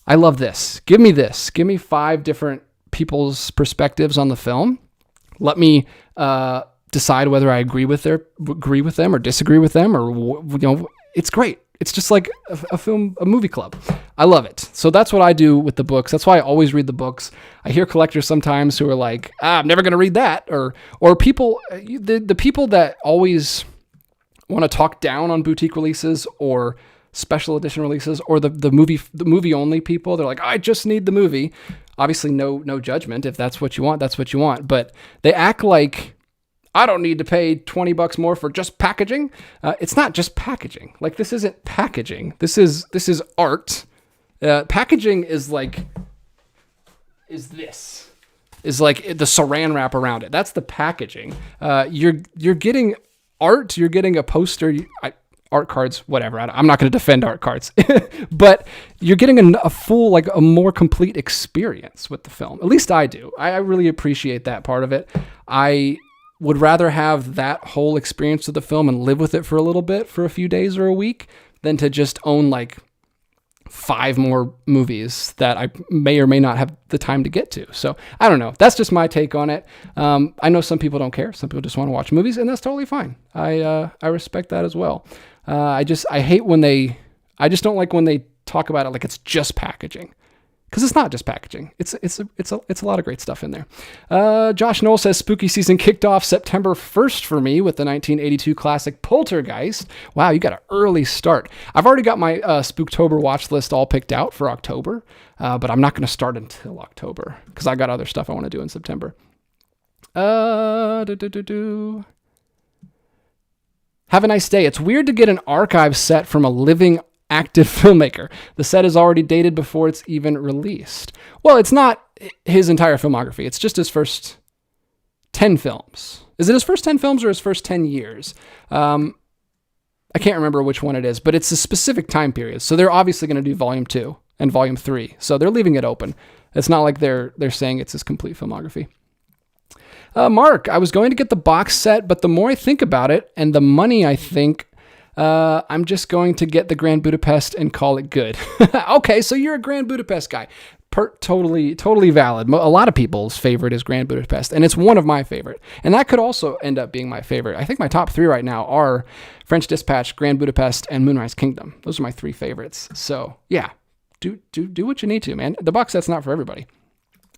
I love this. Give me 5 different people's perspectives on the film. Let me decide whether I agree with them or disagree with them, or it's great. It's just like a movie club. I love it. So that's what I do with the books. That's why I always read the books. I hear collectors sometimes who are like, I'm never going to read that, or people, the people that always want to talk down on boutique releases or special edition releases, or the movie only people. They're like, I just need the movie. Obviously, no judgment. If that's what you want, that's what you want. But they act like I don't need to pay $20 more for just packaging. It's not just packaging. Like, this isn't packaging. This is art. Packaging is like the saran wrap around it. That's the packaging. You're getting art. You're getting a poster. Art cards, whatever. I'm not going to defend art cards, but you're getting a full, like a more complete experience with the film. At least I do. I really appreciate that part of it. I would rather have that whole experience of the film and live with it for a little bit, for a few days or a week, than to just own like 5 more movies that I may or may not have the time to get to. So I don't know. That's just my take on it. I know some people don't care. Some people just want to watch movies, and that's totally fine. I respect that as well. I just don't like when they talk about it like it's just packaging, because it's not just packaging. It's a lot of great stuff in there. Josh Knoll says spooky season kicked off September 1st for me with the 1982 classic Poltergeist. Wow, you got an early start. I've already got my Spooktober watch list all picked out for October, but I'm not going to start until October because I got other stuff I want to do in September. Do, do, do, do. Have a nice day. It's weird to get an archive set from a living, active filmmaker. The set is already dated before it's even released. Well, it's not his entire filmography. It's just his first 10 films. Is it his first 10 films or his first 10 years? I can't remember which one it is, but it's a specific time period. So they're obviously going to do volume 2 and volume 3. So they're leaving it open. It's not like they're saying it's his complete filmography. Mark, I was going to get the box set, but the more I think about it and the money I think, I'm just going to get the Grand Budapest and call it good. Okay, so you're a Grand Budapest guy. Totally valid. A lot of people's favorite is Grand Budapest, and it's one of my favorite. And that could also end up being my favorite. I think my top 3 right now are French Dispatch, Grand Budapest, and Moonrise Kingdom. Those are my 3 favorites. So yeah, do what you need to, man. The box set's not for everybody.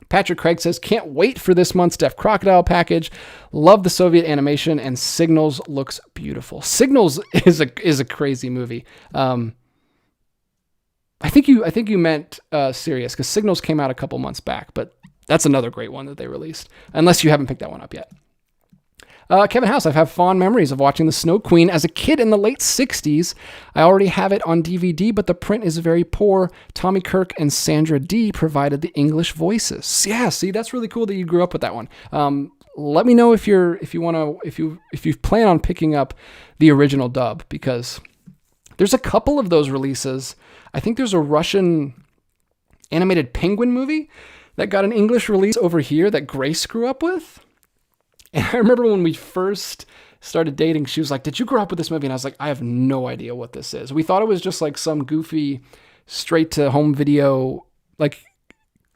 Patrick Craig says, can't wait for this month's Deaf Crocodile package. Love the Soviet animation, and Signals looks beautiful. Signals is a crazy movie. I think you meant Sirius, because Signals came out a couple months back, but that's another great one that they released, unless you haven't picked that one up yet. Kevin House, I've had fond memories of watching The Snow Queen as a kid in the late 60s. I already have it on DVD, but the print is very poor. Tommy Kirk and Sandra Dee provided the English voices. Yeah, see, that's really cool that you grew up with that one. Let me know if you plan on picking up the original dub, because there's a couple of those releases. I think there's a Russian animated penguin movie that got an English release over here that Grace grew up with. And I remember when we first started dating, she was like, did you grow up with this movie? And I was like, I have no idea what this is. We thought it was just like some goofy, straight to home video, like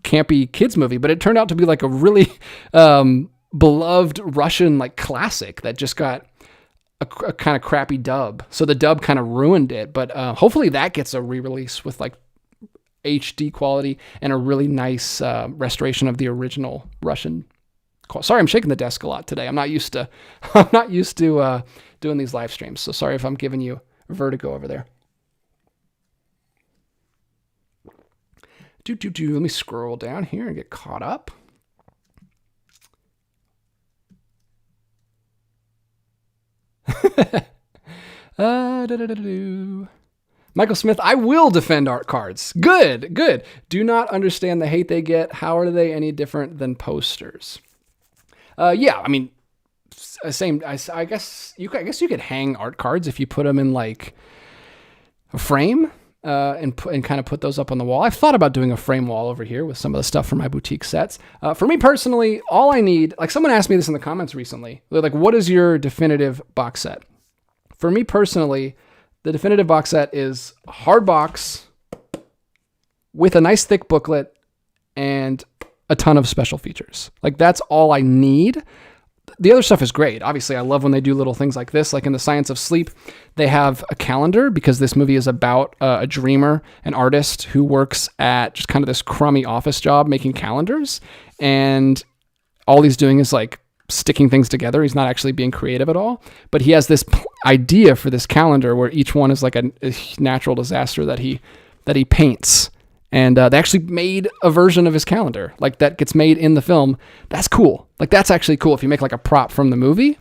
campy kids movie, but it turned out to be like a really beloved Russian like classic that just got a kind of crappy dub. So the dub kind of ruined it, but hopefully that gets a re-release with like HD quality and a really nice restoration of the original Russian. Sorry, I'm shaking the desk a lot today. I'm not used to doing these live streams. So sorry if I'm giving you vertigo over there. Let me scroll down here and get caught up. Michael Smith, I will defend art cards. Good. Do not understand the hate they get. How are they any different than posters? Yeah, I mean, same. I guess you could hang art cards if you put them in like a frame and kind of put those up on the wall. I've thought about doing a frame wall over here with some of the stuff from my boutique sets. For me personally, all I need, like someone asked me this in the comments recently, they're like, what is your definitive box set? For me personally, the definitive box set is a hard box with a nice thick booklet and a ton of special features. Like that's all I need. The other stuff is great. Obviously, I love when they do little things like this. Like in The Science of Sleep, they have a calendar because this movie is about a dreamer, an artist who works at just kind of this crummy office job making calendars. And all he's doing is like sticking things together. He's not actually being creative at all. But he has this idea for this calendar where each one is like a natural disaster that he paints. And they actually made a version of his calendar like that gets made in the film. That's cool. Like that's actually cool. If you make like a prop from the movie,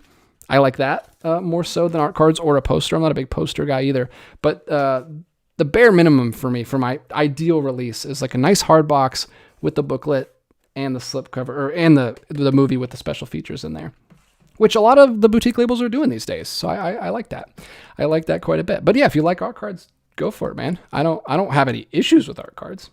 I like that more so than art cards or a poster. I'm not a big poster guy either, but the bare minimum for me, for my ideal release is like a nice hard box with the booklet and the slipcover and the movie with the special features in there, which a lot of the boutique labels are doing these days. So I like that. I like that quite a bit, but yeah, if you like art cards, go for it, man. I don't have any issues with art cards.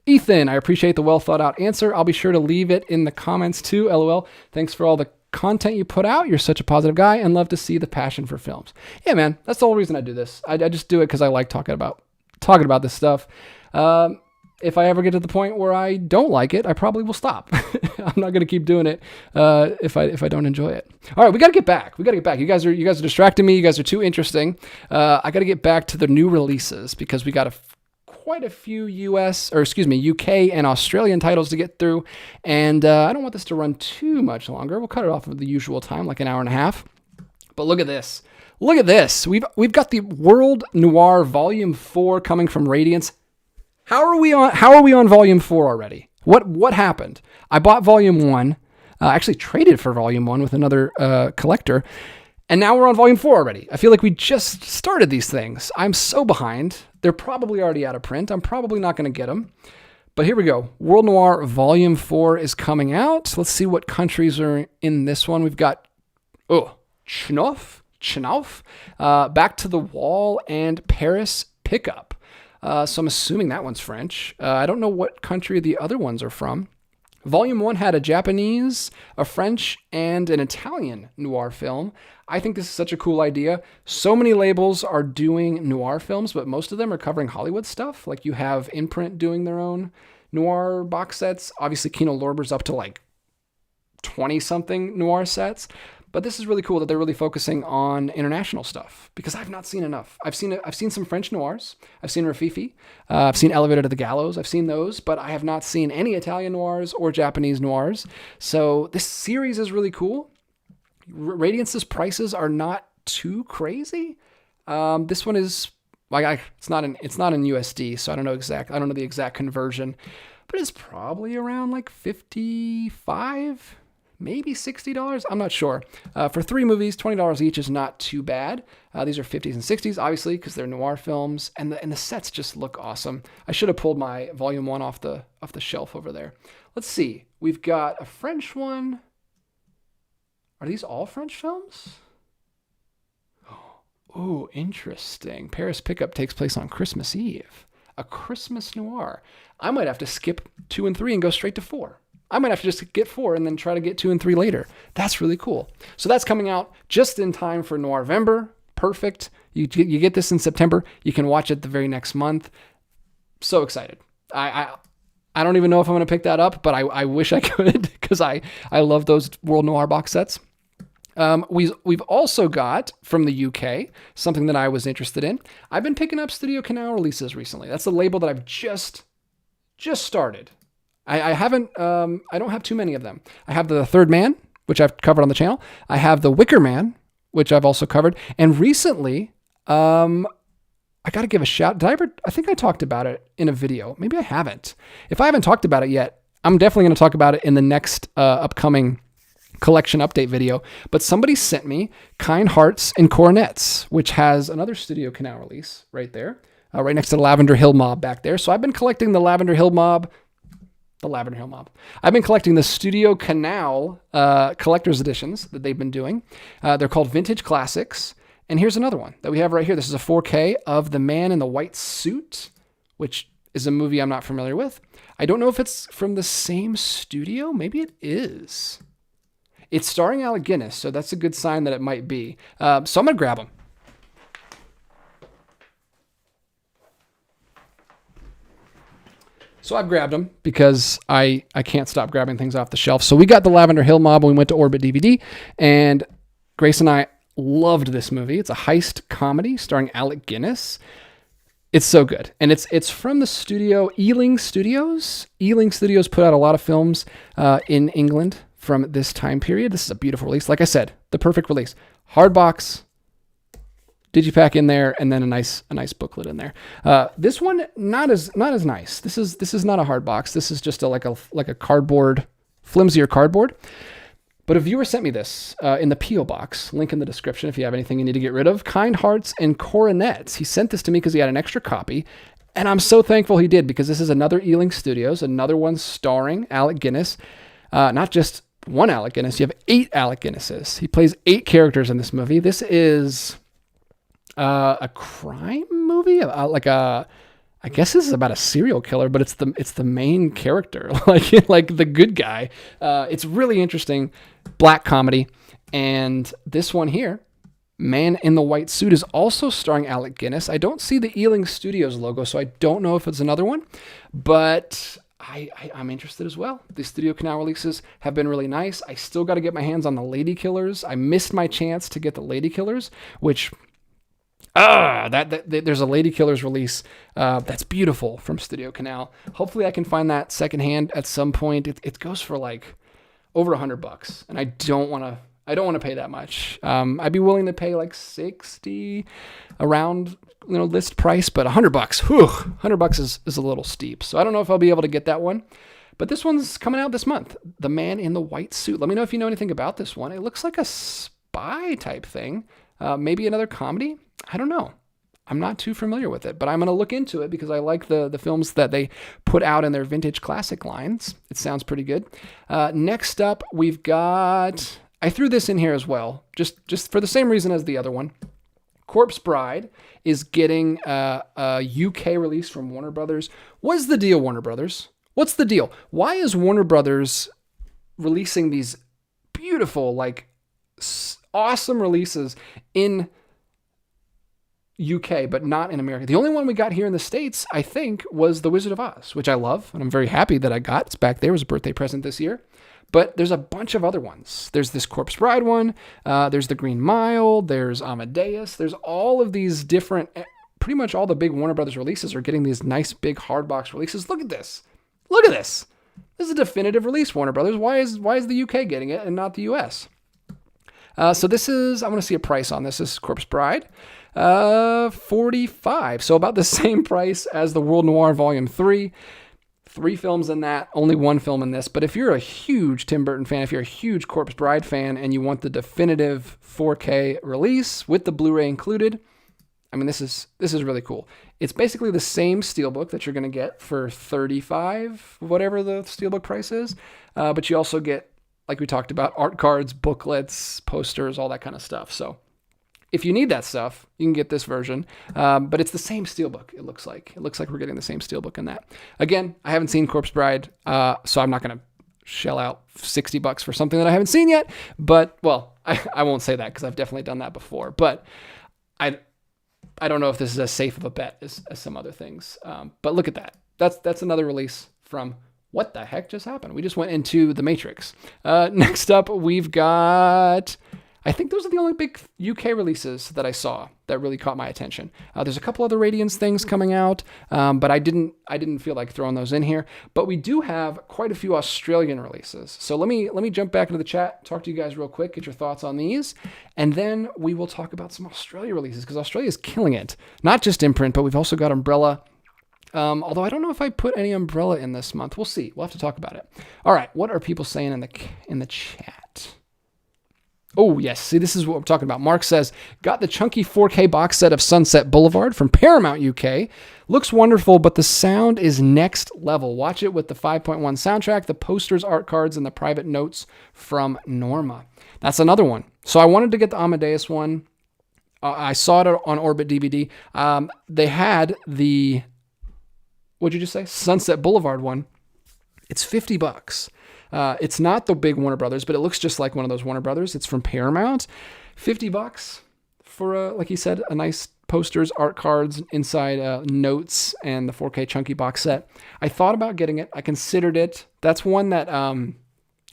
Ethan, I appreciate the well thought out answer. I'll be sure to leave it in the comments too. LOL. Thanks for all the content you put out. You're such a positive guy and love to see the passion for films. Yeah, man. That's the whole reason I do this. I just do it because I like talking about this stuff. If I ever get to the point where I don't like it, I probably will stop. I'm not going to keep doing it if I don't enjoy it. All right, we got to get back. You guys are distracting me. You guys are too interesting. I got to get back to the new releases because we got quite a few UK and Australian titles to get through, and I don't want this to run too much longer. We'll cut it off of the usual time, like an hour and a half. But look at this. We've got the World Noir Volume 4 coming from Radiance. How are we on Volume 4 already? What happened? I bought Volume 1, actually traded for Volume 1 with another collector, and now we're on Volume 4 already. I feel like we just started these things. I'm so behind. They're probably already out of print. I'm probably not going to get them. But here we go. World Noir Volume 4 is coming out. Let's see what countries are in this one. We've got, Chnauf, Back to the Wall, and Paris Pickup. So I'm assuming that one's French. I don't know what country the other ones are from. Volume 1 had a Japanese, a French, and an Italian noir film. I think this is such a cool idea. So many labels are doing noir films, but most of them are covering Hollywood stuff. Like you have Imprint doing their own noir box sets. Obviously, Kino Lorber's up to like 20-something noir sets. But this is really cool that they're really focusing on international stuff because I've not seen enough. I've seen some French noirs. I've seen Rafifi. I've seen Elevator to the Gallows. I've seen those, but I have not seen any Italian noirs or Japanese noirs. So this series is really cool. Radiance's prices are not too crazy. This one is like it's not in USD, so I don't know the exact conversion, but it's probably around like $55. Maybe $60. I'm not sure. For 3 movies, $20 each is not too bad. These are 50s and 60s, obviously, because they're noir films, and the sets just look awesome. I should have pulled my Volume 1 off the shelf over there. Let's see. We've got a French one. Are these all French films? Oh, interesting. Paris Pickup takes place on Christmas Eve. A Christmas noir. I might have to skip 2 and 3 and go straight to 4. I might have to just get 4 and then try to get 2 and 3 later. That's really cool. So that's coming out just in time for Noirvember. Perfect. You get this in September. You can watch it the very next month. So excited. I don't even know if I'm going to pick that up, but I wish I could because I love those World Noir box sets. We've also got from the UK something that I was interested in. I've been picking up Studio Canal releases recently. That's a label that I've just started. I haven't, I don't have too many of them. I have The Third Man, which I've covered on the channel. I have The Wicker Man, which I've also covered. And recently, I got to give a shout. I think I talked about it in a video. Maybe I haven't. If I haven't talked about it yet, I'm definitely going to talk about it in the next upcoming collection update video. But somebody sent me Kind Hearts and Coronets, which has another Studio Canal release right there, right next to the Lavender Hill Mob back there. So I've been collecting the Lavender Hill Mob. I've been collecting the Studio Canal collector's editions that they've been doing. They're called Vintage Classics. And here's another one that we have right here. This is a 4K of The Man in the White Suit, which is a movie I'm not familiar with. I don't know if it's from the same studio. Maybe it is. It's starring Alec Guinness, so that's a good sign that it might be. So I'm going to grab them. So I've grabbed them because I can't stop grabbing things off the shelf. So we got the Lavender Hill Mob when we went to Orbit DVD, and Grace and I loved this movie. It's a heist comedy starring Alec Guinness. It's so good. And it's from the studio Ealing Studios. Ealing Studios put out a lot of films in England from this time period. This is a beautiful release. Like I said, the perfect release. Hardbox, digipack in there, and then a nice booklet in there. This one not as nice. This is not a hard box. This is just like a cardboard, flimsier cardboard. But a viewer sent me this in the P.O. box. Link in the description if you have anything you need to get rid of. Kind Hearts and Coronets. He sent this to me because he had an extra copy, and I'm so thankful he did because this is another Ealing Studios, another one starring Alec Guinness. Not just one Alec Guinness. You have 8 Alec Guinnesses. He plays 8 characters in this movie. This is a crime movie, I guess this is about a serial killer, but it's the main character, like the good guy. It's really interesting, black comedy, and this one here, Man in the White Suit, is also starring Alec Guinness. I don't see the Ealing Studios logo, so I don't know if it's another one, but I'm interested as well. The Studio Canal releases have been really nice. I still got to get my hands on the Lady Killers. I missed my chance to get the Lady Killers, which there's a Lady Killers release that's beautiful from Studio Canal. Hopefully I can find that secondhand at some point. It goes for like over $100, and I don't want to pay that much. I'd be willing to pay like $60 around list price, but $100, $100 is a little steep. So I don't know if I'll be able to get that one. But this one's coming out this month. The Man in the White Suit. Let me know if you know anything about this one. It looks like a spy type thing. Maybe another comedy. I don't know. I'm not too familiar with it, but I'm going to look into it because I like the films that they put out in their vintage classic lines. It sounds pretty good. Next up, we've got... I threw this in here as well, just for the same reason as the other one. Corpse Bride is getting a UK release from Warner Brothers. What's the deal, Warner Brothers? What's the deal? Why is Warner Brothers releasing these beautiful, like, awesome releases in UK, but not in America? The only one we got here in the States, I think, was The Wizard of Oz, which I love, and I'm very happy that I got. It's back there. It was a birthday present this year. But there's a bunch of other ones. There's this Corpse Bride one. There's The Green Mile. There's Amadeus. There's all of these different, pretty much all the big Warner Brothers releases are getting these nice big hardbox releases. Look at this. Look at this. This is a definitive release, Warner Brothers. Why is the UK getting it and not the US? So this is, I want to see a price on this. This is Corpse Bride. $45. So about the same price as the World Noir Volume 3. 3 films in that, only 1 film in this. But if you're a huge Tim Burton fan, if you're a huge Corpse Bride fan, and you want the definitive 4K release with the Blu-ray included, I mean, this is really cool. It's basically the same Steelbook that you're going to get for $35, whatever the Steelbook price is. But you also get, like we talked about, art cards, booklets, posters, all that kind of stuff. So if you need that stuff, you can get this version. But it's the same Steelbook, it looks like. It looks like we're getting the same Steelbook in that. Again, I haven't seen Corpse Bride, so I'm not going to shell out $60 for something that I haven't seen yet. But, well, I won't say that because I've definitely done that before. But I don't know if this is as safe of a bet as some other things. But look at that. That's another release from... What the heck just happened? We just went into The Matrix. Next up, we've got... I think those are the only big UK releases that I saw that really caught my attention. There's a couple other Radiance things coming out, but I didn't feel like throwing those in here. But we do have quite a few Australian releases. So let me jump back into the chat, talk to you guys real quick, get your thoughts on these, and then we will talk about some Australia releases because Australia is killing it. Not just Imprint, but we've also got Umbrella. Although I don't know if I put any Umbrella in this month. We'll see. We'll have to talk about it. All right, what are people saying in the chat? Oh, yes. See, this is what we're talking about. Mark says, got the chunky 4K box set of Sunset Boulevard from Paramount UK. Looks wonderful, but the sound is next level. Watch it with the 5.1 soundtrack, the posters, art cards, and the private notes from Norma. That's another one. So I wanted to get the Amadeus one. I saw it on Orbit DVD. They had the, what'd you just say? Sunset Boulevard one. It's $50. It's not the big Warner Brothers, but it looks just like one of those Warner Brothers. It's from Paramount. $50 for, like you said, a nice posters, art cards, inside notes, and the 4K chunky box set. I thought about getting it. I considered it. That's one that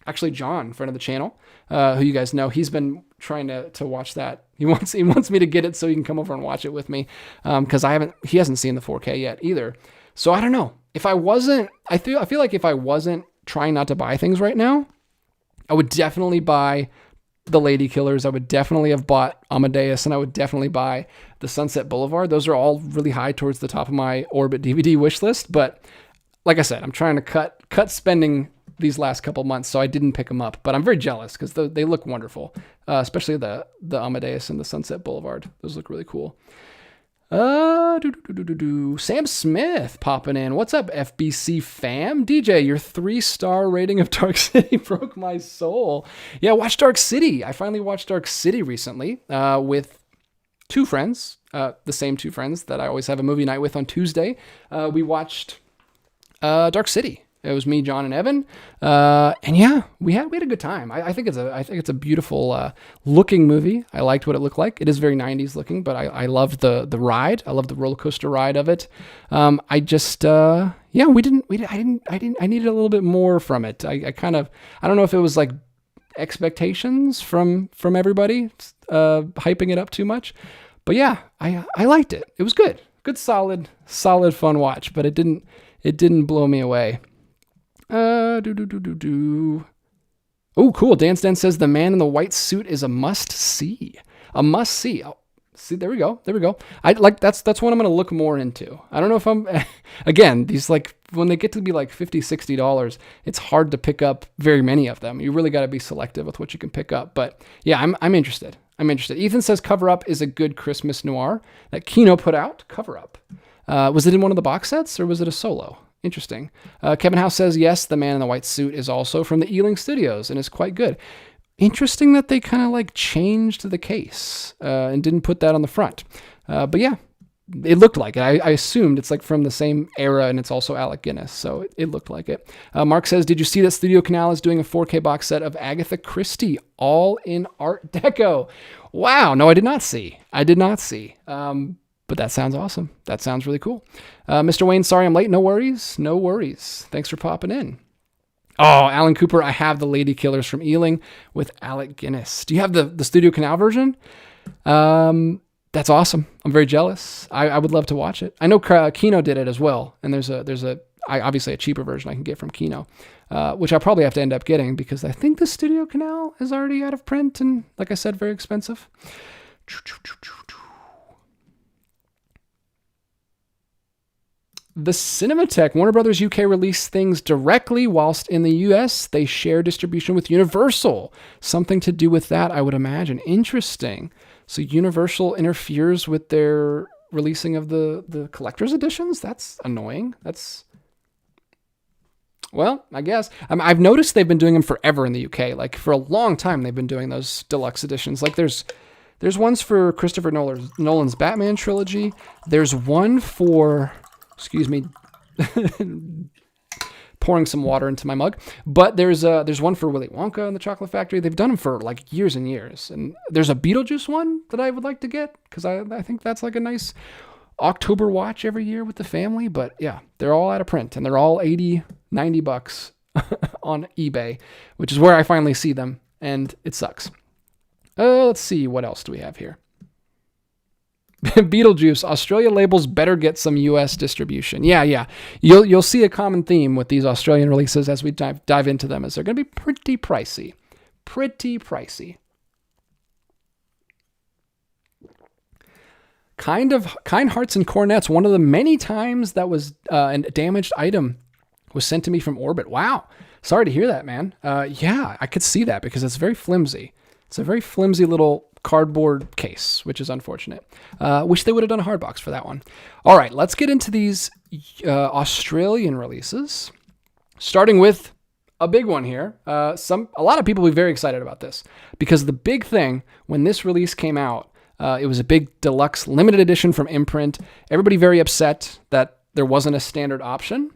actually John, friend of the channel, who you guys know, he's been trying to watch that. He wants me to get it so he can come over and watch it with me because he hasn't seen the 4K yet either. So I don't know. If I wasn't, I feel like if I wasn't trying not to buy things right now, I would definitely buy the Lady Killers. I would definitely have bought Amadeus, and I would definitely buy the Sunset Boulevard. Those are all really high towards the top of my Orbit DVD wish list. But like I said, I'm trying to cut spending these last couple months, so I didn't pick them up. But I'm very jealous because they look wonderful, especially the Amadeus and the Sunset Boulevard. Those look really cool. Sam Smith popping in. What's up, FBC fam? DJ, your 3-star rating of Dark City broke my soul. Yeah, watch Dark City. I finally watched Dark City recently with 2 friends, the same 2 friends that I always have a movie night with on Tuesday. We watched Dark City. It was me, John, and Evan, and yeah, we had a good time. I think it's a beautiful looking movie. I liked what it looked like. It is very 90s looking, but I loved the ride. I loved the roller coaster ride of it. I needed a little bit more from it. I don't know if it was like expectations from everybody, hyping it up too much, but yeah, I liked it. It was good, solid fun watch, but it didn't blow me away. Oh, cool. Dance Den says The Man in the White Suit is a must see. See, there we go. There we go. I like that's one I'm going to look more into. I don't know if I'm again, these like when they get to be like $50, $60, it's hard to pick up very many of them. You really got to be selective with what you can pick up. But yeah, I'm interested. I'm interested. Ethan says Cover Up is a good Christmas noir that Kino put out. Cover Up. Was it in one of the box sets or was it a solo? Interesting. Kevin House says, yes, the man in the white suit is also from the Ealing Studios and is quite good. Interesting that they kind of like changed the case and didn't put that on the front. But yeah, it looked like it. I assumed it's like from the same era and it's also Alec Guinness. So it looked like it. Mark says, did you see that Studio Canal is doing a 4K box set of Agatha Christie all in Art Deco? Wow. No, I did not see. But that sounds awesome. That sounds really cool. Mr. Wayne, sorry I'm late. No worries. No worries. Thanks for popping in. Oh, Alan Cooper, I have the Lady Killers from Ealing with Alec Guinness. Do you have the Studio Canal version? That's awesome. I'm very jealous. I would love to watch it. I know Kino did it as well. And there's obviously a cheaper version I can get from Kino, which I'll probably have to end up getting because I think the Studio Canal is already out of print. And like I said, very expensive. The Cinematheque, Warner Brothers UK released things directly, whilst in the US they share distribution with Universal. Something to do with that, I would imagine. Interesting. So Universal interferes with their releasing of the collector's editions? That's annoying. Well, I guess. I've noticed they've been doing them forever in the UK. Like for a long time they've been doing those deluxe editions. Like there's ones for Christopher Nolan's Batman trilogy. There's one for... Excuse me, pouring some water into my mug. But there's one for Willy Wonka and the Chocolate Factory. They've done them for like years and years. And there's a Beetlejuice one that I would like to get because I think that's like a nice October watch every year with the family. But yeah, they're all out of print and they're all $80, $90 on eBay, which is where I finally see them. And it sucks. Let's see. What else do we have here? Beetlejuice, Australia labels better get some US distribution. Yeah. You'll see a common theme with these Australian releases as we dive into them, is they're going to be pretty pricey. Kind Hearts and Cornets, one of the many times that was a damaged item was sent to me from Orbit. Wow. Sorry to hear that, man. Yeah, I could see that because it's very flimsy. It's a very flimsy little cardboard case, which is unfortunate. Wish they would have done a hard box for that one. All right, let's get into these Australian releases, starting with a big one here. A lot of people will be very excited about this because the big thing when this release came out, it was a big deluxe limited edition from Imprint. Everybody very upset that there wasn't a standard option.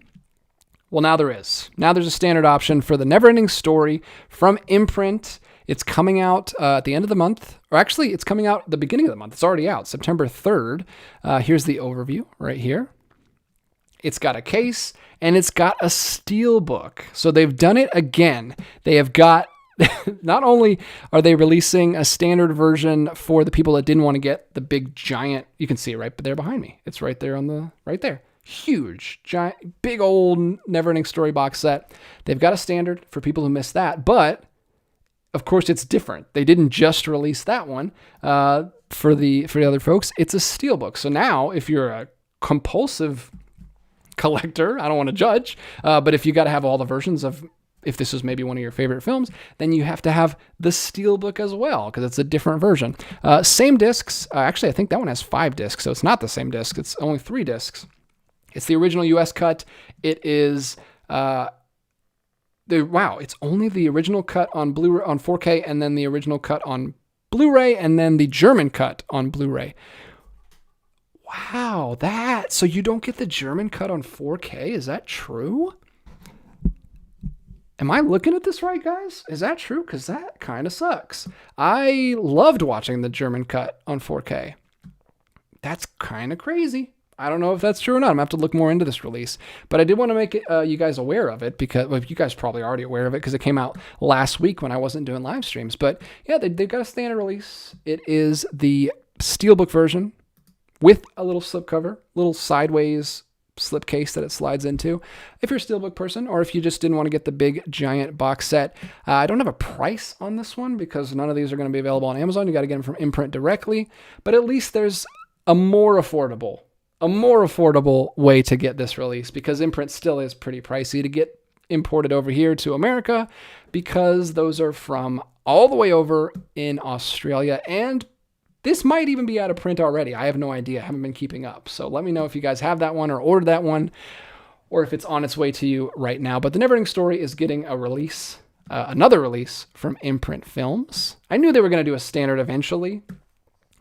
Well, now there is. Now there's a standard option for the Neverending Story from Imprint. It's coming out at the end of the month, or actually it's coming out at the beginning of the month. It's already out, September 3rd. Here's the overview right here. It's got a case and it's got a steelbook. So they've done it again. They have got, not only are they releasing a standard version for the people that didn't want to get the big giant, you can see it right there behind me. It's right there right there. Huge, giant, big old Neverending Story box set. They've got a standard for people who missed that, but of course, it's different. They didn't just release that one for the other folks. It's a steelbook. So now, if you're a compulsive collector, I don't want to judge, but if you got to have all the versions of, if this is maybe one of your favorite films, then you have to have the steelbook as well because it's a different version. Same discs. Actually, I think that one has 5 discs, so it's not the same disc. It's only 3 discs. It's the original US cut. It is. It's only the original cut on Blu-ray on 4K and then the original cut on Blu-ray and then the German cut on Blu-ray. Wow, so you don't get the German cut on 4K? Is that true? Am I looking at this right, guys? Is that true? Because that kind of sucks. I loved watching the German cut on 4K. That's kind of crazy. I don't know if that's true or not. I'm going to have to look more into this release. But I did want to make you guys aware of it because you guys are probably already aware of it because it came out last week when I wasn't doing live streams. But yeah, they've got a standard release. It is the Steelbook version with a little slipcover, little sideways slipcase that it slides into. If you're a Steelbook person, or if you just didn't want to get the big giant box set, I don't have a price on this one because none of these are going to be available on Amazon. You got to get them from Imprint directly, but at least there's a more affordable way to get this release, because Imprint still is pretty pricey to get imported over here to America, because those are from all the way over in Australia, and this might even be out of print already. I have no idea. I haven't been keeping up. So let me know if you guys have that one or ordered that one, or if it's on its way to you right now. But The Neverending Story is getting a release, another release from Imprint Films. I knew they were going to do a standard eventually,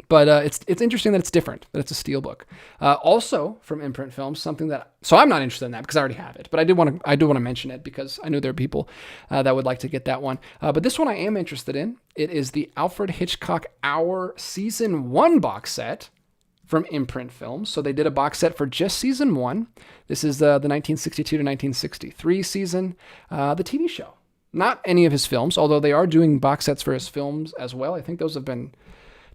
but it's interesting that it's different, that it's a Steelbook. Also from Imprint Films, something that, so I'm not interested in that because I already have it, but I do want to mention it because I know there are people that would like to get that one. But this one I am interested in. It is the Alfred Hitchcock Hour Season 1 box set from Imprint Films. So they did a box set for just Season 1. This is the 1962 to 1963 season, the TV show. Not any of his films, although they are doing box sets for his films as well. I think those have been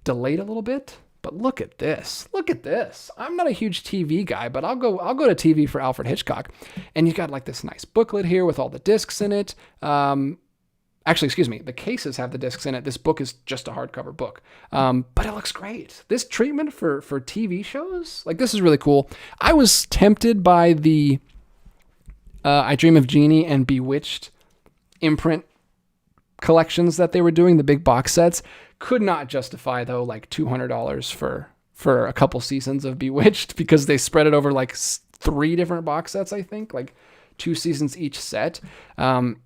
delayed a little bit, but look at this. Look at this. I'm not a huge TV guy, but I'll go to TV for Alfred Hitchcock. And you got like this nice booklet here with all the discs in it. Actually, excuse me, the cases have the discs in it. This book is just a hardcover book. But it looks great. This treatment for TV shows, like, this is really cool. I was tempted by the I Dream of Jeannie and Bewitched imprint collections that they were doing, the big box sets. Could not justify, though, like $200 for a couple seasons of Bewitched, because they spread it over like 3 different box sets, I think, like 2 seasons each set. And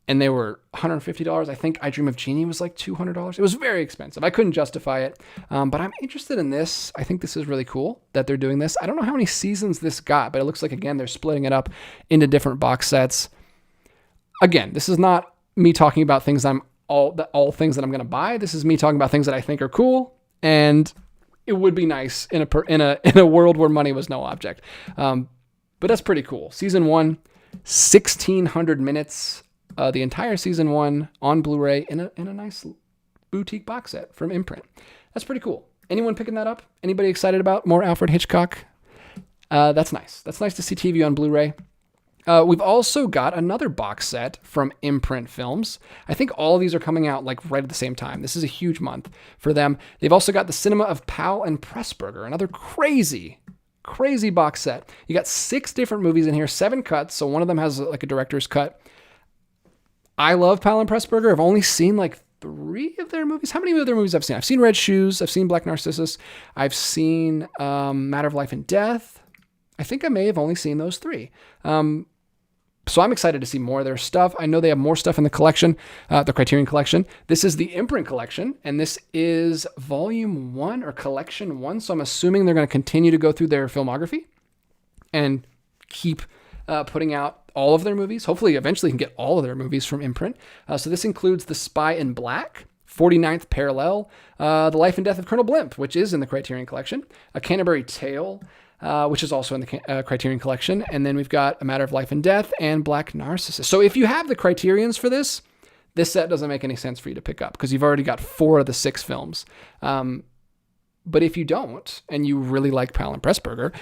they were $150. I think I Dream of Jeannie was like $200. It was very expensive. I couldn't justify it. But I'm interested in this. I think this is really cool that they're doing this. I don't know how many seasons this got, but it looks like, again, they're splitting it up into different box sets. Again, this is not me talking about things all things that I'm going to buy. This is me talking about things that I think are cool, and it would be nice in a world where money was no object. But that's pretty cool. Season 1, 1,600 minutes, the entire Season 1 on Blu-ray in a nice boutique box set from Imprint. That's pretty cool. Anyone picking that up? Anybody excited about more Alfred Hitchcock? That's nice. That's nice to see TV on Blu-ray. We've also got another box set from Imprint Films. I think all of these are coming out like right at the same time. This is a huge month for them. They've also got The Cinema of Powell and Pressburger, another crazy box set. You got 6 different movies in here, 7 cuts, so one of them has like a director's cut. I love Powell and Pressburger. I've only seen like 3 of their movies. How many of their movies I've seen? I've seen Red Shoes. I've seen Black Narcissus. I've seen Matter of Life and Death. I think I may have only seen those 3. So I'm excited to see more of their stuff. I know they have more stuff in the collection, the Criterion Collection. This is the Imprint Collection, and this is Volume 1 or Collection 1. So I'm assuming they're going to continue to go through their filmography and keep putting out all of their movies. Hopefully, eventually, you can get all of their movies from Imprint. So this includes The Spy in Black, 49th Parallel, The Life and Death of Colonel Blimp, which is in the Criterion Collection, A Canterbury Tale, which is also in the Criterion Collection. And then we've got A Matter of Life and Death and Black Narcissus. So if you have the Criterions for this set doesn't make any sense for you to pick up because you've already got 4 of the 6 films. But if you don't, and you really like Powell and Pressburger,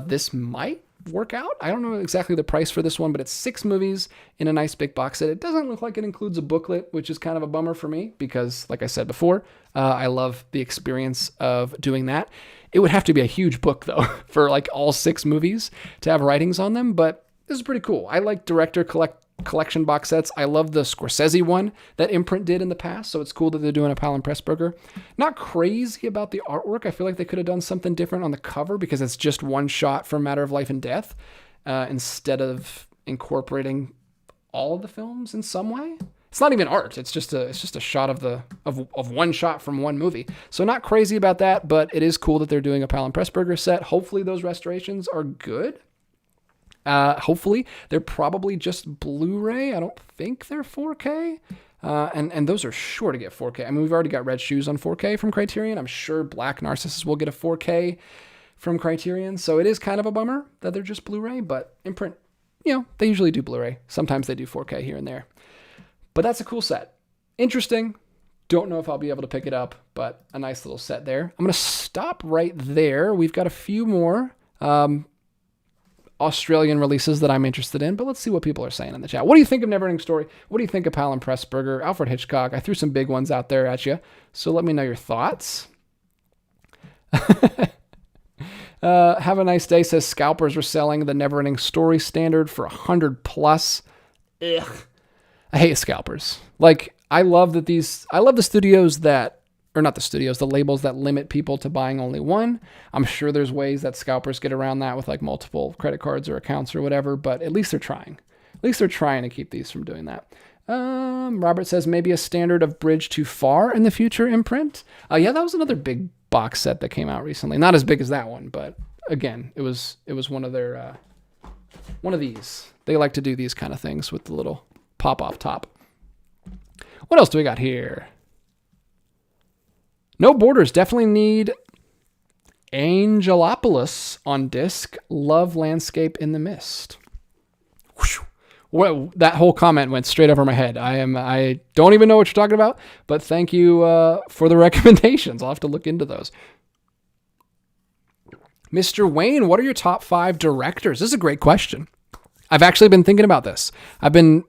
this might work out. I don't know exactly the price for this one, but it's 6 movies in a nice big box set. It doesn't look like it includes a booklet, which is kind of a bummer for me because, like I said before, I love the experience of doing that. It would have to be a huge book, though, for like all 6 movies to have writings on them, but this is pretty cool. I like director collection box sets. I love the Scorsese one that Imprint did in the past, so it's cool that they're doing a Powell and Pressburger. Not crazy about the artwork. I feel like they could have done something different on the cover because it's just one shot from Matter of Life and Death instead of incorporating all of the films in some way. It's not even art. It's just a shot of one shot from one movie. So not crazy about that, but it is cool that they're doing a Powell and Pressburger set. Hopefully those restorations are good. Hopefully they're probably just Blu-ray. I don't think they're 4K. And those are sure to get 4K. I mean, we've already got Red Shoes on 4K from Criterion. I'm sure Black Narcissus will get a 4K from Criterion. So it is kind of a bummer that they're just Blu-ray, but Imprint, they usually do Blu-ray. Sometimes they do 4K here and there. But that's a cool set. Interesting. Don't know if I'll be able to pick it up, but a nice little set there. I'm going to stop right there. We've got a few more. Australian releases that I'm interested in, but let's see what people are saying in the chat. What do you think of Neverending Story? What do you think of Alan Pressburger, Alfred Hitchcock? I threw some big ones out there at you, so let me know your thoughts. Have a nice day says scalpers are selling the Neverending Story standard for $100+. Ugh. I hate scalpers. Like, I love the studios that, or not the studios, the labels that limit people to buying only one. I'm sure there's ways that scalpers get around that with like multiple credit cards or accounts or whatever, but at least they're trying. At least they're trying to keep these from doing that. Robert says maybe a standard of Bridge Too Far in the future imprint. Yeah, that was another big box set that came out recently. Not as big as that one, but again, it was one of their one of these. They like to do these kind of things with the little pop off top. What else do we got here? No Borders definitely need Angelopolis on disc. Love Landscape in the Mist. Whew. Well, that whole comment went straight over my head. I don't even know what you're talking about, but thank you for the recommendations. I'll have to look into those. Mr. Wayne, what are your top 5 directors? This is a great question. I've actually been thinking about this. I've been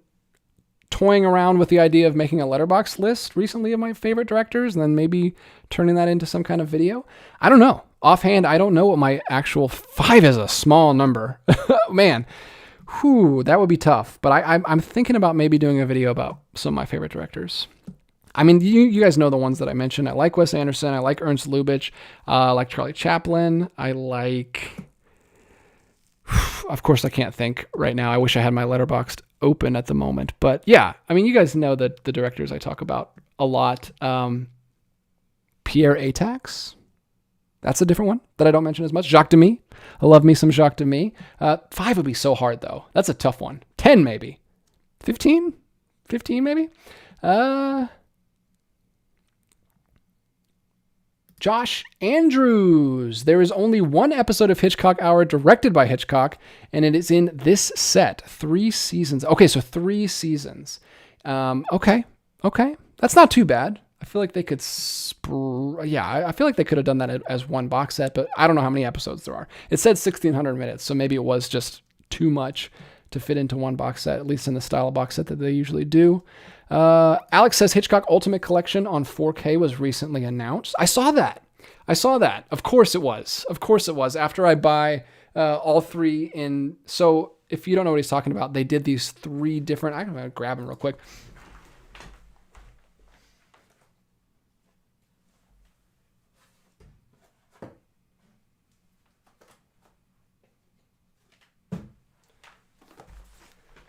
toying around with the idea of making a letterbox list recently of my favorite directors and then maybe turning that into some kind of video. I don't know. Offhand, I don't know what my actual 5 is. A small number. Man. Whew, that would be tough. But I'm thinking about maybe doing a video about some of my favorite directors. I mean, you guys know the ones that I mentioned. I like Wes Anderson. I like Ernst Lubitsch. I like Charlie Chaplin. I like... Of course, I can't think right now. I wish I had my Letterboxd open at the moment. But yeah, I mean, you guys know the directors I talk about a lot. Pierre Atax. That's a different one that I don't mention as much. Jacques Demy. I love me some Jacques Demy. 5 would be so hard, though. That's a tough one. 10, maybe. 15? 15, maybe? Josh Andrews. There is only one episode of Hitchcock Hour directed by Hitchcock, and it is in this set. 3 seasons. Okay, so 3 seasons. Okay. That's not too bad. I feel like they could, I feel like they could have done that as one box set, but I don't know how many episodes there are. It said 1,600 minutes, so maybe it was just too much to fit into one box set, at least in the style of box set that they usually do. Alex says Hitchcock Ultimate Collection on 4K was recently announced. I saw that. Of course it was. After I buy all 3 in. So if you don't know what he's talking about, they did these 3 different. I'm going to grab them real quick.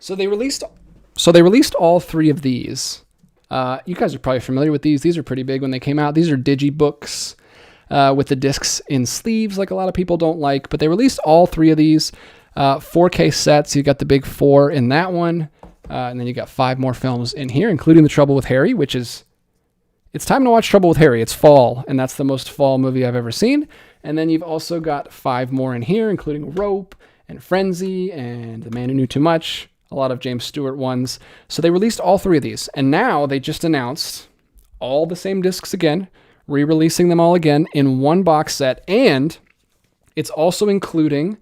So they released all 3 of these. You guys are probably familiar with these. These are pretty big when they came out. These are digibooks with the discs in sleeves, like a lot of people don't like. But they released all 3 of these 4K sets. You got the big 4 in that one, and then you got 5 more films in here, including The Trouble with Harry, which is it's time to watch Trouble with Harry. It's fall, and that's the most fall movie I've ever seen. And then you've also got 5 more in here, including Rope and Frenzy and The Man Who Knew Too Much. A lot of James Stewart ones. So they released all 3 of these. And now they just announced all the same discs again, re-releasing them all again in one box set. And it's also including,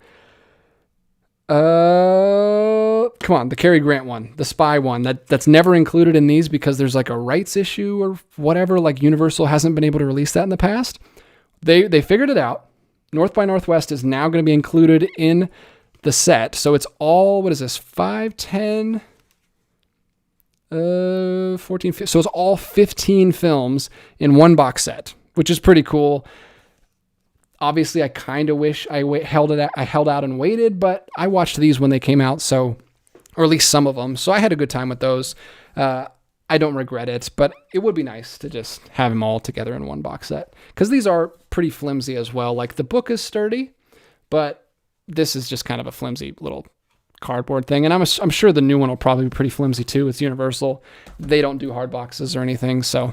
the Cary Grant one, the Spy one. That's never included in these because there's like a rights issue or whatever. Like Universal hasn't been able to release that in the past. They figured it out. North by Northwest is now going to be included in the set. So it's all, what is this? 5, 10, 14, 15. So it's all 15 films in one box set, which is pretty cool. Obviously, I kind of wish I held out and waited, but I watched these when they came out, or at least some of them. So I had a good time with those. I don't regret it, but it would be nice to just have them all together in one box set because these are pretty flimsy as well. Like the book is sturdy, but this is just kind of a flimsy little cardboard thing. And I'm sure the new one will probably be pretty flimsy too. It's Universal. They don't do hard boxes or anything. So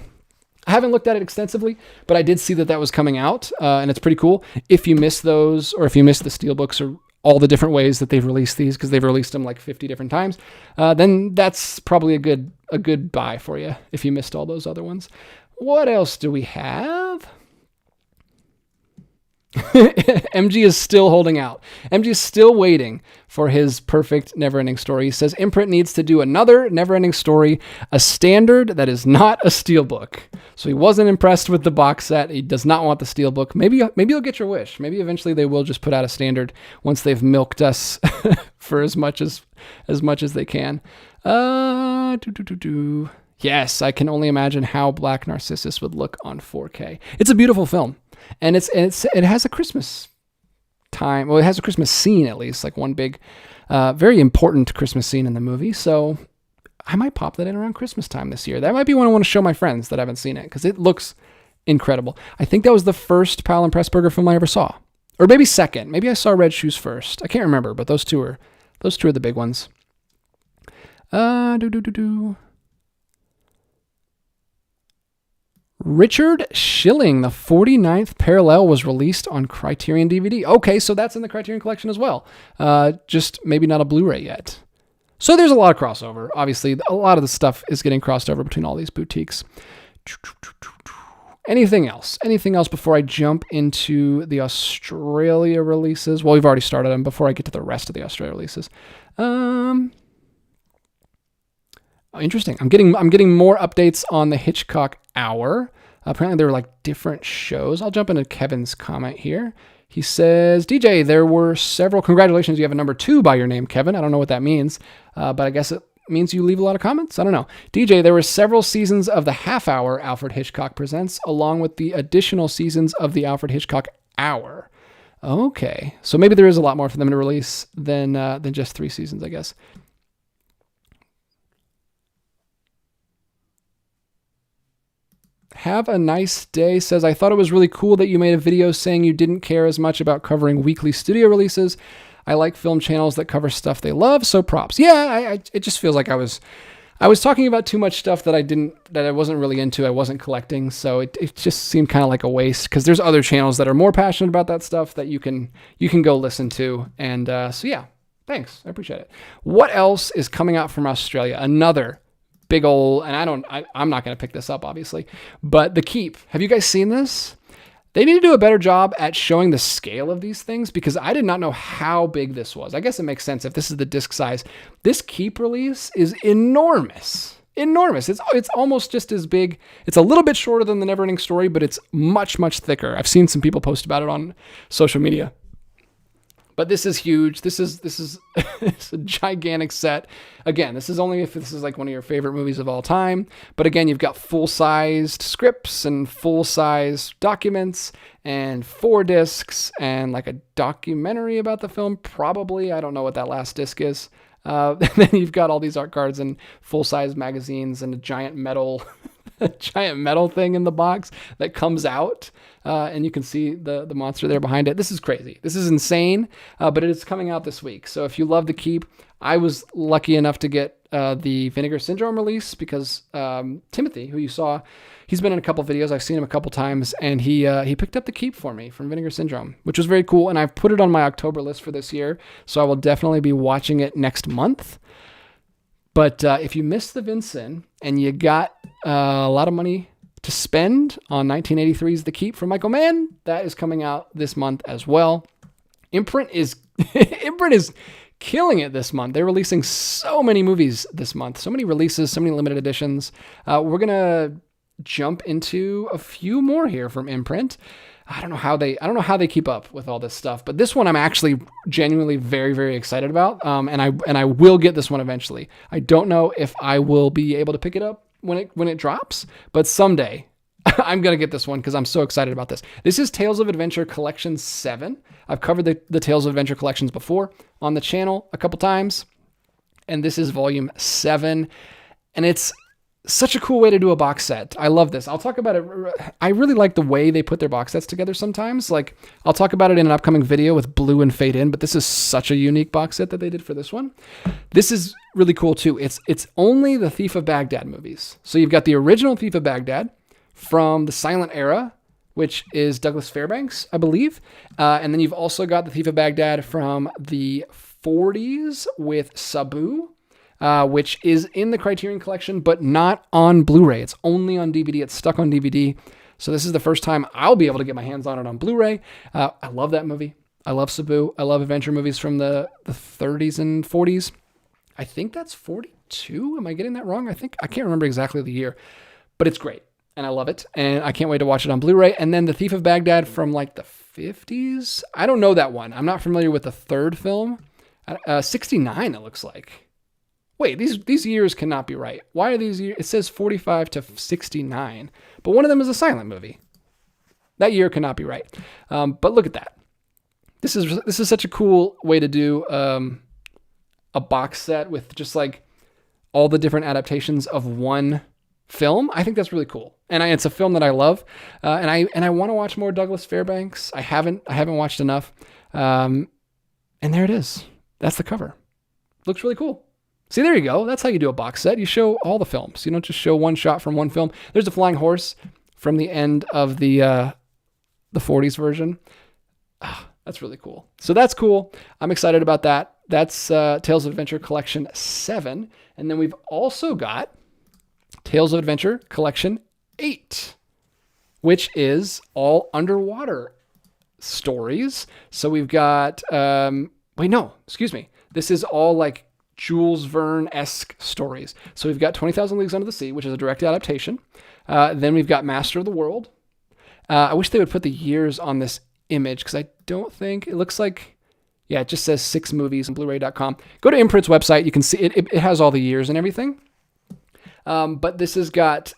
I haven't looked at it extensively, but I did see that was coming out and it's pretty cool. If you miss those, or if you miss the Steelbooks or all the different ways that they've released these, because they've released them like 50 different times, then that's probably a good buy for you if you missed all those other ones. What else do we have? MG is still holding out. MG is still waiting for his perfect never-ending story. He says Imprint needs to do another never-ending story, a standard that is not a steelbook. So he wasn't impressed with the box set. He does not want the steelbook. Maybe you'll get your wish. Maybe eventually they will just put out a standard once they've milked us for as much as they can. Yes, I can only imagine how Black Narcissus would look on 4K. It's a beautiful film. And it has a Christmas time. Well, it has a Christmas scene, at least, like one big, very important Christmas scene in the movie. So I might pop that in around Christmas time this year. That might be one I want to show my friends that haven't seen it, because it looks incredible. I think that was the first Powell and Pressburger film I ever saw, or maybe second. Maybe I saw Red Shoes first. I can't remember, but those two are the big ones. Richard Schilling, the 49th Parallel was released on Criterion DVD. Okay, so that's in the Criterion collection as well. Just maybe not a Blu-ray yet. So there's a lot of crossover. Obviously, a lot of the stuff is getting crossed over between all these boutiques. Anything else? Anything else before I jump into the Australia releases? Well, we've already started them before I get to the rest of the Australia releases. Interesting. I'm getting more updates on the Hitchcock Hour. Apparently there were like different shows. I'll jump into Kevin's comment here. He says, DJ, there were several. Congratulations, you have a number 2 by your name, Kevin. I don't know what that means, but I guess it means you leave a lot of comments. I don't know. DJ, there were several seasons of the Half Hour Alfred Hitchcock Presents, along with the additional seasons of the Alfred Hitchcock Hour. Okay, so maybe there is a lot more for them to release than just 3 seasons, I guess. Have a nice day says, I thought it was really cool that you made a video saying you didn't care as much about covering weekly studio releases. I like film channels that cover stuff they love, so props. Yeah, it just feels like I was talking about too much stuff that I wasn't really into, I wasn't collecting, so it just seemed kind of like a waste, because there's other channels that are more passionate about that stuff that you can go listen to, and so yeah, thanks, I appreciate it. What else is coming out from Australia? Another big old, and I'm not going to pick this up, obviously, but The Keep. Have you guys seen this? They need to do a better job at showing the scale of these things, because I did not know how big this was. I guess it makes sense if this is the disc size. This Keep release is enormous. Enormous. It's almost just as big. It's a little bit shorter than the Neverending Story, but it's much, much thicker. I've seen some people post about it on social media. But this is huge. This is it's a gigantic set. Again, this is only if this is like one of your favorite movies of all time. But again, you've got full-sized scripts and full-size documents and 4 discs and like a documentary about the film, probably. I don't know what that last disc is. Then you've got all these art cards and full-size magazines and a giant metal thing in the box that comes out, and you can see the monster there behind it. This is crazy. This is insane, but it is coming out this week. So if you love The Keep, I was lucky enough to get the Vinegar Syndrome release, because Timothy, who you saw, he's been in a couple videos. I've seen him a couple times, and he picked up The Keep for me from Vinegar Syndrome, which was very cool, and I've put it on my October list for this year, so I will definitely be watching it next month. But if you missed the Vincent and you got a lot of money to spend on 1983's The Keep from Michael Mann, that is coming out this month as well. Imprint is killing it this month. They're releasing so many movies this month, so many releases, so many limited editions. We're gonna jump into a few more here from Imprint. I don't know how they keep up with all this stuff, but this one I'm actually genuinely very, very excited about. And I will get this one eventually. I don't know if I will be able to pick it up when it drops, but someday I'm going to get this one because I'm so excited about this. This is Tales of Adventure Collection 7. I've covered the Tales of Adventure collections before on the channel a couple times, and this is volume 7, and it's such a cool way to do a box set. I love this. I'll talk about it. I really like the way they put their box sets together sometimes. Like, I'll talk about it in an upcoming video with Blue and Fade In, but this is such a unique box set that they did for this one. This is really cool too. It's only the Thief of Baghdad movies. So you've got the original Thief of Baghdad from the silent era, which is Douglas Fairbanks, I believe. And then you've also got the Thief of Baghdad from the 40s with Sabu, which is in the Criterion collection, but not on Blu-ray. It's only on DVD. It's stuck on DVD. So this is the first time I'll be able to get my hands on it on Blu-ray. I love that movie. I love Cebu. I love adventure movies from the 30s and 40s. I think that's 42. Am I getting that wrong? I can't remember exactly the year, but it's great. And I love it. And I can't wait to watch it on Blu-ray. And then The Thief of Baghdad from like the 50s. I don't know that one. I'm not familiar with the third film. 69, it looks like. Wait, these years cannot be right. Why are these years? It says 45 to 69, but one of them is a silent movie. That year cannot be right. But look at that. This is such a cool way to do a box set with just like all the different adaptations of one film. I think that's really cool, and it's a film that I love, and I want to watch more Douglas Fairbanks. I haven't watched enough, and there it is. That's the cover. Looks really cool. See, there you go. That's how you do a box set. You show all the films. You don't just show one shot from one film. There's a flying horse from the end of the 40s version. That's really cool. So that's cool. I'm excited about that. That's Tales of Adventure Collection 7. And then we've also got Tales of Adventure Collection 8, which is all underwater stories. So we've got, This is all like Jules Verne-esque stories. So we've got 20,000 Leagues Under the Sea, which is a direct adaptation. Then we've got Master of the World. I wish they would put the years on this image because I don't think it looks like, it just says 6 movies on Blu-ray.com. Go to Imprint's website. You can see it has all the years and everything. But this has got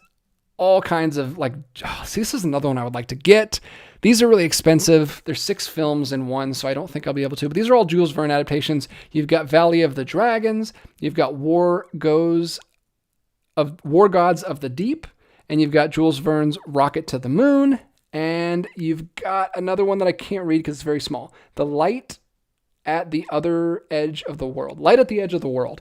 all kinds of this is another one I would like to get. These are really expensive. There's 6 films in one, so I don't think I'll be able to. But these are all Jules Verne adaptations. You've got Valley of the Dragons. You've got War Gods of the Deep. And you've got Jules Verne's Rocket to the Moon. And you've got another one that I can't read because it's very small. The Light at the Other Edge of the World. Light at the Edge of the World.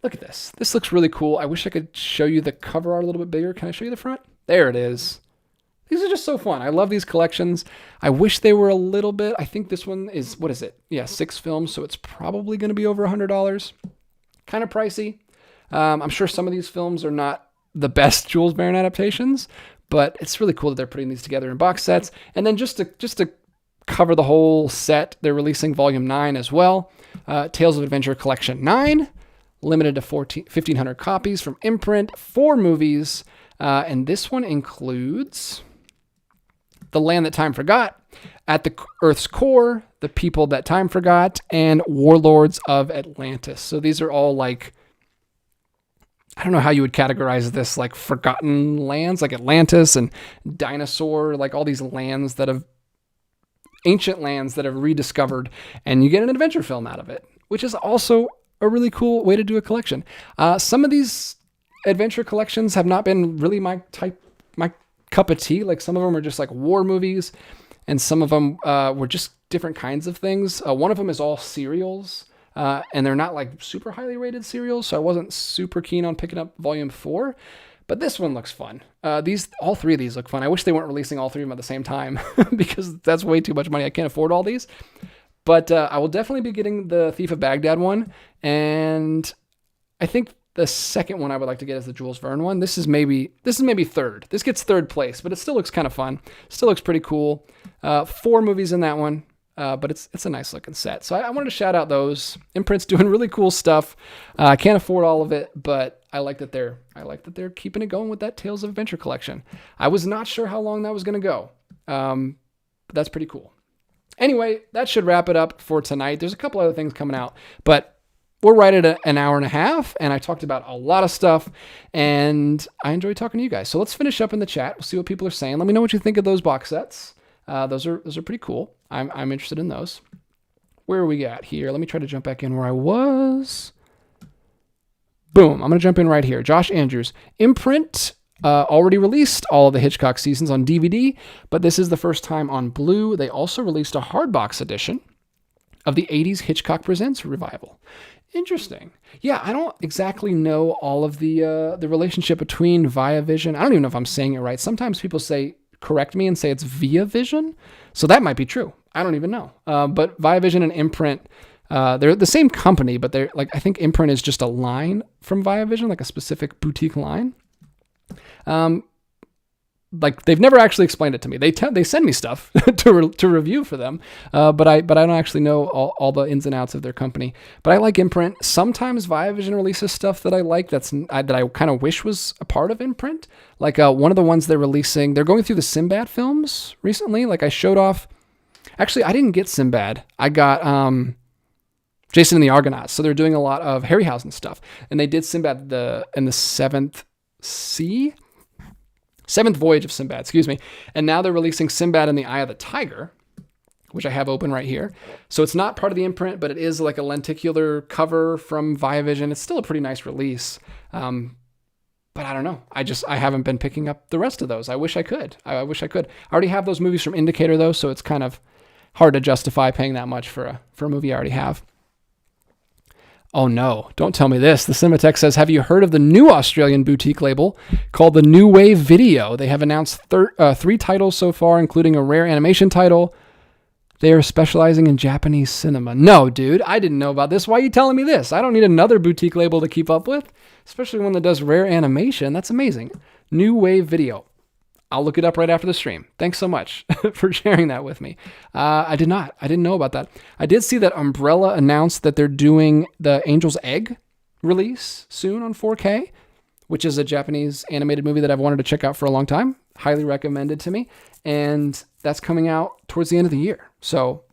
Look at this. This looks really cool. I wish I could show you the cover art a little bit bigger. Can I show you the front? There it is. These are just so fun. I love these collections. I wish they were a little bit. I think this one is, what is it? Yeah, 6 films, so it's probably going to be over $100. Kind of pricey. I'm sure some of these films are not the best Jules Verne adaptations, but it's really cool that they're putting these together in box sets. And then just to cover the whole set, they're releasing Volume 9 as well. Tales of Adventure Collection 9, limited to 1,500 copies from Imprint, 4 movies. And this one includes The Land That Time Forgot, At the Earth's Core, The People That Time Forgot, and Warlords of Atlantis. So these are all like, I don't know how you would categorize this, like forgotten lands, like Atlantis and Dinosaur, like all these lands that have, ancient lands that have rediscovered, and you get an adventure film out of it, which is also a really cool way to do a collection. Some of these adventure collections have not been really my cup of tea. Like some of them are just like war movies, and some of them were just different kinds of things. One of them is all serials, and they're not like super highly rated serials, so I wasn't super keen on picking up Volume 4. But this one looks fun. All 3 of these look fun. I wish they weren't releasing all 3 of them at the same time because that's way too much money. I can't afford all these. But I will definitely be getting the Thief of Baghdad one, and I think the second one I would like to get is the Jules Verne one. This is maybe third. This gets third place, but it still looks kind of fun. Still looks pretty cool. 4 movies in that one, but it's a nice looking set. So I wanted to shout out those. Imprint's doing really cool stuff. I can't afford all of it, but I like that they're keeping it going with that Tales of Adventure collection. I was not sure how long that was going to go, but that's pretty cool. Anyway, that should wrap it up for tonight. There's a couple other things coming out, but we're right at an hour and a half, and I talked about a lot of stuff, and I enjoyed talking to you guys. So let's finish up in the chat. We'll see what people are saying. Let me know what you think of those box sets. Those are pretty cool. I'm interested in those. Where are we at here? Let me try to jump back in where I was. Boom. I'm going to jump in right here. Josh Andrews. Imprint already released all of the Hitchcock seasons on DVD, but this is the first time on Blu. They also released a hardbox edition of the 80s Hitchcock Presents revival. Interesting. Yeah, I don't exactly know all of the relationship between Via Vision. I don't even know if I'm saying it right. Sometimes people correct me and say it's Via Vision, so that might be true. I don't even know. But Via Vision and Imprint, they're the same company, but they're like, I think Imprint is just a line from Via Vision, like a specific boutique line. like they've never actually explained it to me. They send me stuff to review for them, but I don't actually know all the ins and outs of their company. But I like Imprint. Sometimes Viavision releases stuff that I like that I kind of wish was a part of Imprint. Like one of the ones they're releasing, they're going through the Sinbad films recently. Like I showed off. Actually, I didn't get Sinbad. I got Jason and the Argonauts. So they're doing a lot of Harryhausen stuff, and they did Sinbad in the Seventh Voyage of Sinbad, excuse me. And now they're releasing Sinbad and the Eye of the Tiger, which I have open right here. So it's not part of the imprint, but it is like a lenticular cover from Viavision. It's still a pretty nice release. But I don't know. I haven't been picking up the rest of those. I wish I could. I wish I could. I already have those movies from Indicator though, so it's kind of hard to justify paying that much for a movie I already have. Oh no, don't tell me this. The Cinematheque says, have you heard of the new Australian boutique label called the New Wave Video? They have announced 3 titles so far, including a rare animation title. They are specializing in Japanese cinema. No, dude, I didn't know about this. Why are you telling me this? I don't need another boutique label to keep up with, especially one that does rare animation. That's amazing. New Wave Video. I'll look it up right after the stream. Thanks so much for sharing that with me. I didn't know about that. I did see that Umbrella announced that they're doing the Angel's Egg release soon on 4K, which is a Japanese animated movie that I've wanted to check out for a long time. Highly recommended to me. And that's coming out towards the end of the year. So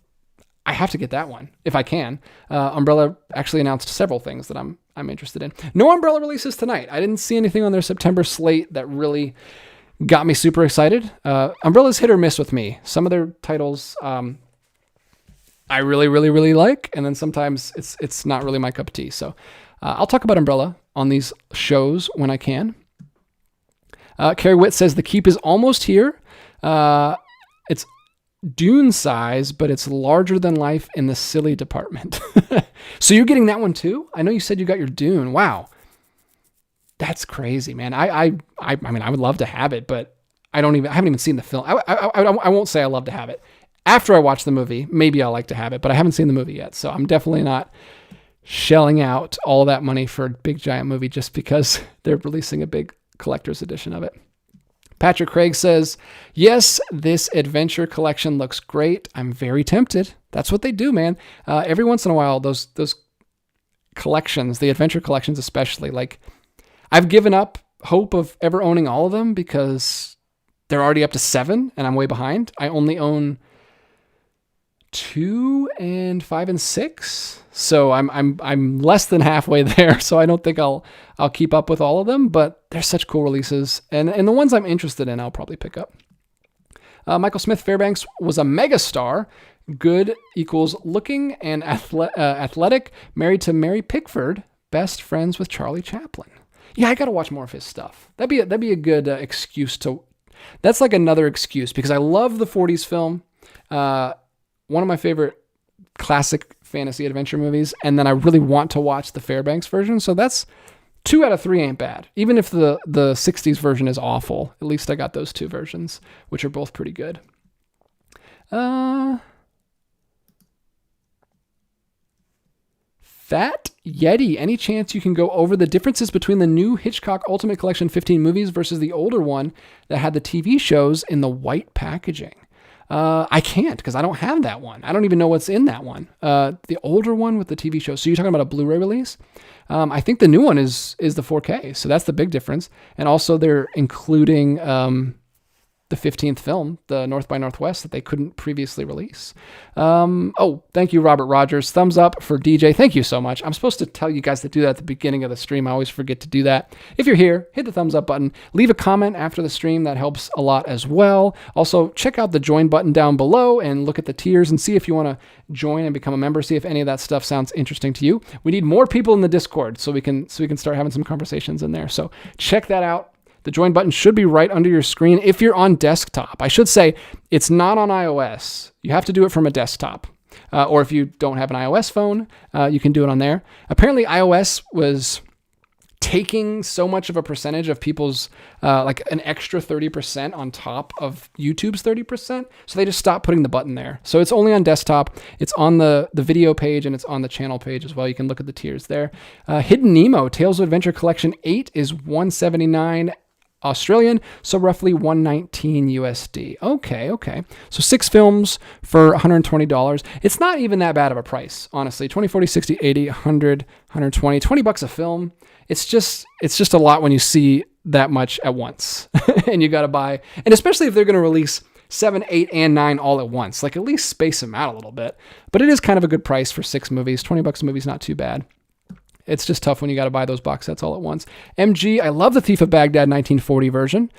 I have to get that one if I can. Umbrella actually announced several things that I'm interested in. No Umbrella releases tonight. I didn't see anything on their September slate that really got me super excited. Umbrella's hit or miss with me. Some of their titles I really, really, really like, and then sometimes it's not really my cup of tea. So I'll talk about Umbrella on these shows when I can. Carrie Witt says the Keep is almost here. It's Dune size, but it's larger than life in the silly department. So you're getting that one too? I know you said you got your Dune. Wow. That's crazy, man. I mean, I would love to have it, but I haven't even seen the film. I won't say I love to have it. After I watch the movie, maybe I'll like to have it, but I haven't seen the movie yet. So I'm definitely not shelling out all that money for a big giant movie just because they're releasing a big collector's edition of it. Patrick Craig says, yes, this adventure collection looks great. I'm very tempted. That's what they do, man. Every once in a while, those collections, the adventure collections especially, like, I've given up hope of ever owning all of them because they're already up to 7 and I'm way behind. I only own 2 and 5 and 6. So I'm less than halfway there. So I don't think I'll keep up with all of them, but they're such cool releases. And the ones I'm interested in, I'll probably pick up. Michael Smith Fairbanks was a megastar. Good equals looking and athletic, married to Mary Pickford, best friends with Charlie Chaplin. Yeah, I got to watch more of his stuff. That'd be a good excuse to. That's like another excuse because I love the 40s film. One of my favorite classic fantasy adventure movies, and then I really want to watch the Fairbanks version. So that's 2 out of 3 ain't bad. Even if the 60s version is awful, at least I got those 2 versions, which are both pretty good. Fat Yeti, any chance you can go over the differences between the new Hitchcock Ultimate Collection 15 movies versus the older one that had the TV shows in the white packaging? I can't because I don't have that one. I don't even know what's in that one. The older one with the TV show. So you're talking about a Blu-ray release? I think the new one is the 4K. So that's the big difference. And also they're including the 15th film, the North by Northwest, that they couldn't previously release. Thank you, Robert Rogers. Thumbs up for DJ. Thank you so much. I'm supposed to tell you guys to do that at the beginning of the stream. I always forget to do that. If you're here, hit the thumbs up button. Leave a comment after the stream. That helps a lot as well. Also, check out the join button down below and look at the tiers and see if you want to join and become a member. See if any of that stuff sounds interesting to you. We need more people in the Discord so we can start having some conversations in there. So check that out. The join button should be right under your screen if you're on desktop. I should say it's not on iOS. You have to do it from a desktop. Or if you don't have an iOS phone, you can do it on there. Apparently iOS was taking so much of a percentage of people's, like an extra 30% on top of YouTube's 30%. So they just stopped putting the button there. So it's only on desktop. It's on the video page and it's on the channel page as well. You can look at the tiers there. Hidden Nemo, Tales of Adventure Collection 8 is $179. Australian, so roughly $119 USD. Okay. So 6 films for $120. It's not even that bad of a price, honestly. 20, 40, 60, 80, 100, 120, $20 a film. It's just a lot when you see that much at once. And you got to buy, and especially if they're going to release 7, 8, and 9 all at once, like at least space them out a little bit. But it is kind of a good price for 6 movies. $20 a movie is not too bad. It's just tough when you got to buy those box sets all at once. MG, I love The Thief of Baghdad 1940 version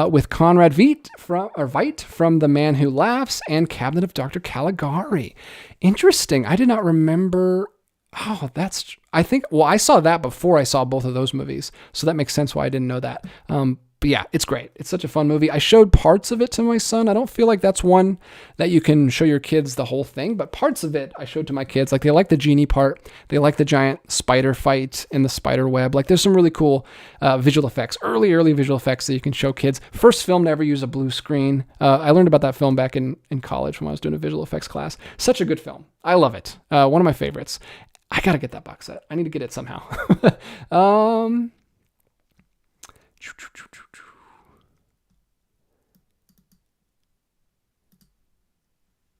with Conrad Veidt from The Man Who Laughs and Cabinet of Dr. Caligari. Interesting. I did not remember. Oh, I saw that before I saw both of those movies. So that makes sense why I didn't know that. But yeah, it's great. It's such a fun movie. I showed parts of it to my son. I don't feel like that's one that you can show your kids the whole thing, but parts of it I showed to my kids. Like they like the genie part. They like the giant spider fight in the spider web. Like there's some really cool visual effects, early visual effects that you can show kids. First film to ever use a blue screen. I learned about that film back in college when I was doing a visual effects class. Such a good film. I love it. One of my favorites. I got to get that box set. I need to get it somehow.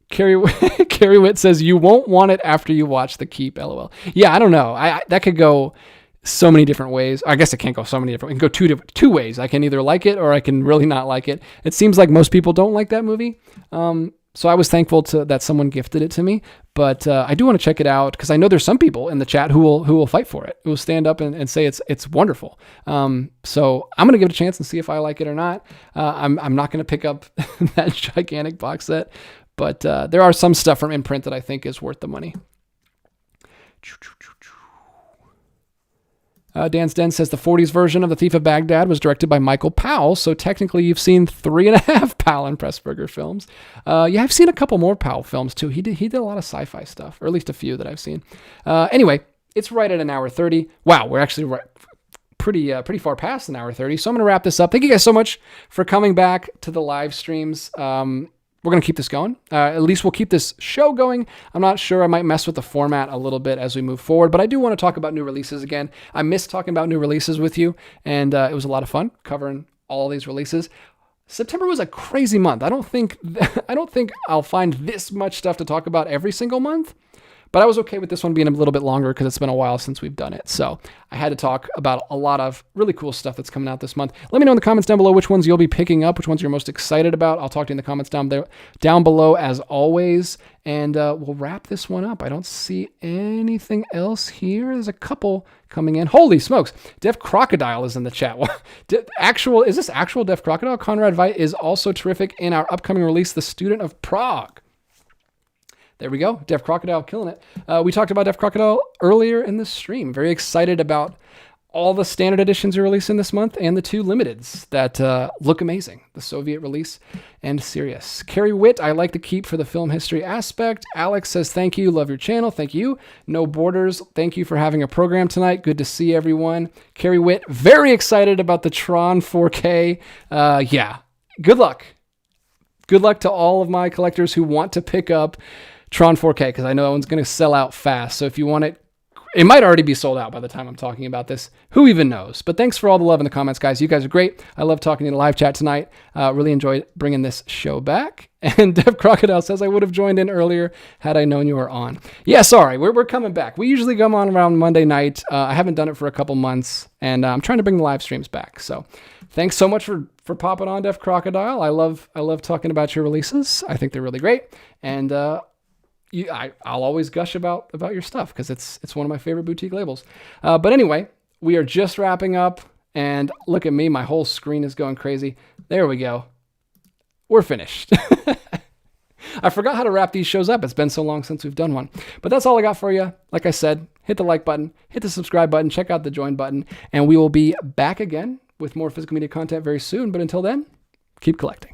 Carrie Witt says, you won't want it after you watch The Keep, LOL. Yeah, I don't know. That could go so many different ways. I guess it can't go so many different. It can go two ways. I can either like it or I can really not like it. It seems like most people don't like that movie. So I was thankful that someone gifted it to me. But I do want to check it out because I know there's some people in the chat who will fight for it, who will stand up and say it's wonderful. So I'm going to give it a chance and see if I like it or not. I'm not going to pick up that gigantic box set. But there are some stuff from Imprint that I think is worth the money. Dan's Den says the 40s version of The Thief of Baghdad was directed by Michael Powell, so technically you've seen 3.5 Powell and Pressburger films. Yeah, I've seen a couple more Powell films too. He did a lot of sci-fi stuff, or at least a few that I've seen. Anyway, it's right at 1:30. Wow, we're actually pretty far past 1:30. So I'm going to wrap this up. Thank you guys so much for coming back to the live streams. We're going to keep this going. At least we'll keep this show going. I'm not sure. I might mess with the format a little bit as we move forward, but I do want to talk about new releases again. I miss talking about new releases with you, and it was a lot of fun covering all these releases. September was a crazy month. I don't think I'll find this much stuff to talk about every single month, but I was okay with this one being a little bit longer because it's been a while since we've done it. So I had to talk about a lot of really cool stuff that's coming out this month. Let me know in the comments down below which ones you'll be picking up, which ones you're most excited about. I'll talk to you in the comments down below as always. And we'll wrap this one up. I don't see anything else here. There's a couple coming in. Holy smokes. Deaf Crocodile is in the chat. Is this actual Deaf Crocodile? Conrad Veidt is also terrific in our upcoming release, The Student of Prague. There we go. Deaf Crocodile killing it. We talked about Deaf Crocodile earlier in the stream. Very excited about all the standard editions you're releasing this month and the 2 limiteds that look amazing. The Soviet release and Sirius. Carrie Witt, I like to keep for the film history aspect. Alex says, thank you. Love your channel. Thank you. No Borders. Thank you for having a program tonight. Good to see everyone. Carrie Witt, very excited about the Tron 4K. Yeah. Good luck. Good luck to all of my collectors who want to pick up Tron 4K, because I know that one's going to sell out fast. So if you want it, it might already be sold out by the time I'm talking about this. Who even knows? But thanks for all the love in the comments, guys. You guys are great. I love talking in the live chat tonight. Really enjoyed bringing this show back. And Dev Crocodile says, I would have joined in earlier had I known you were on. Yeah, sorry. We're coming back. We usually come on around Monday night. I haven't done it for a couple months, and I'm trying to bring the live streams back. So thanks so much for popping on, Dev Crocodile. I love talking about your releases. I think they're really great. And I'll always gush about your stuff because it's one of my favorite boutique labels. But anyway, we are just wrapping up, and look at me. My whole screen is going crazy. There we go. We're finished. I forgot how to wrap these shows up. It's been so long since we've done one. But that's all I got for you. Like I said, hit the like button, hit the subscribe button, check out the join button, and we will be back again with more physical media content very soon. But until then, keep collecting.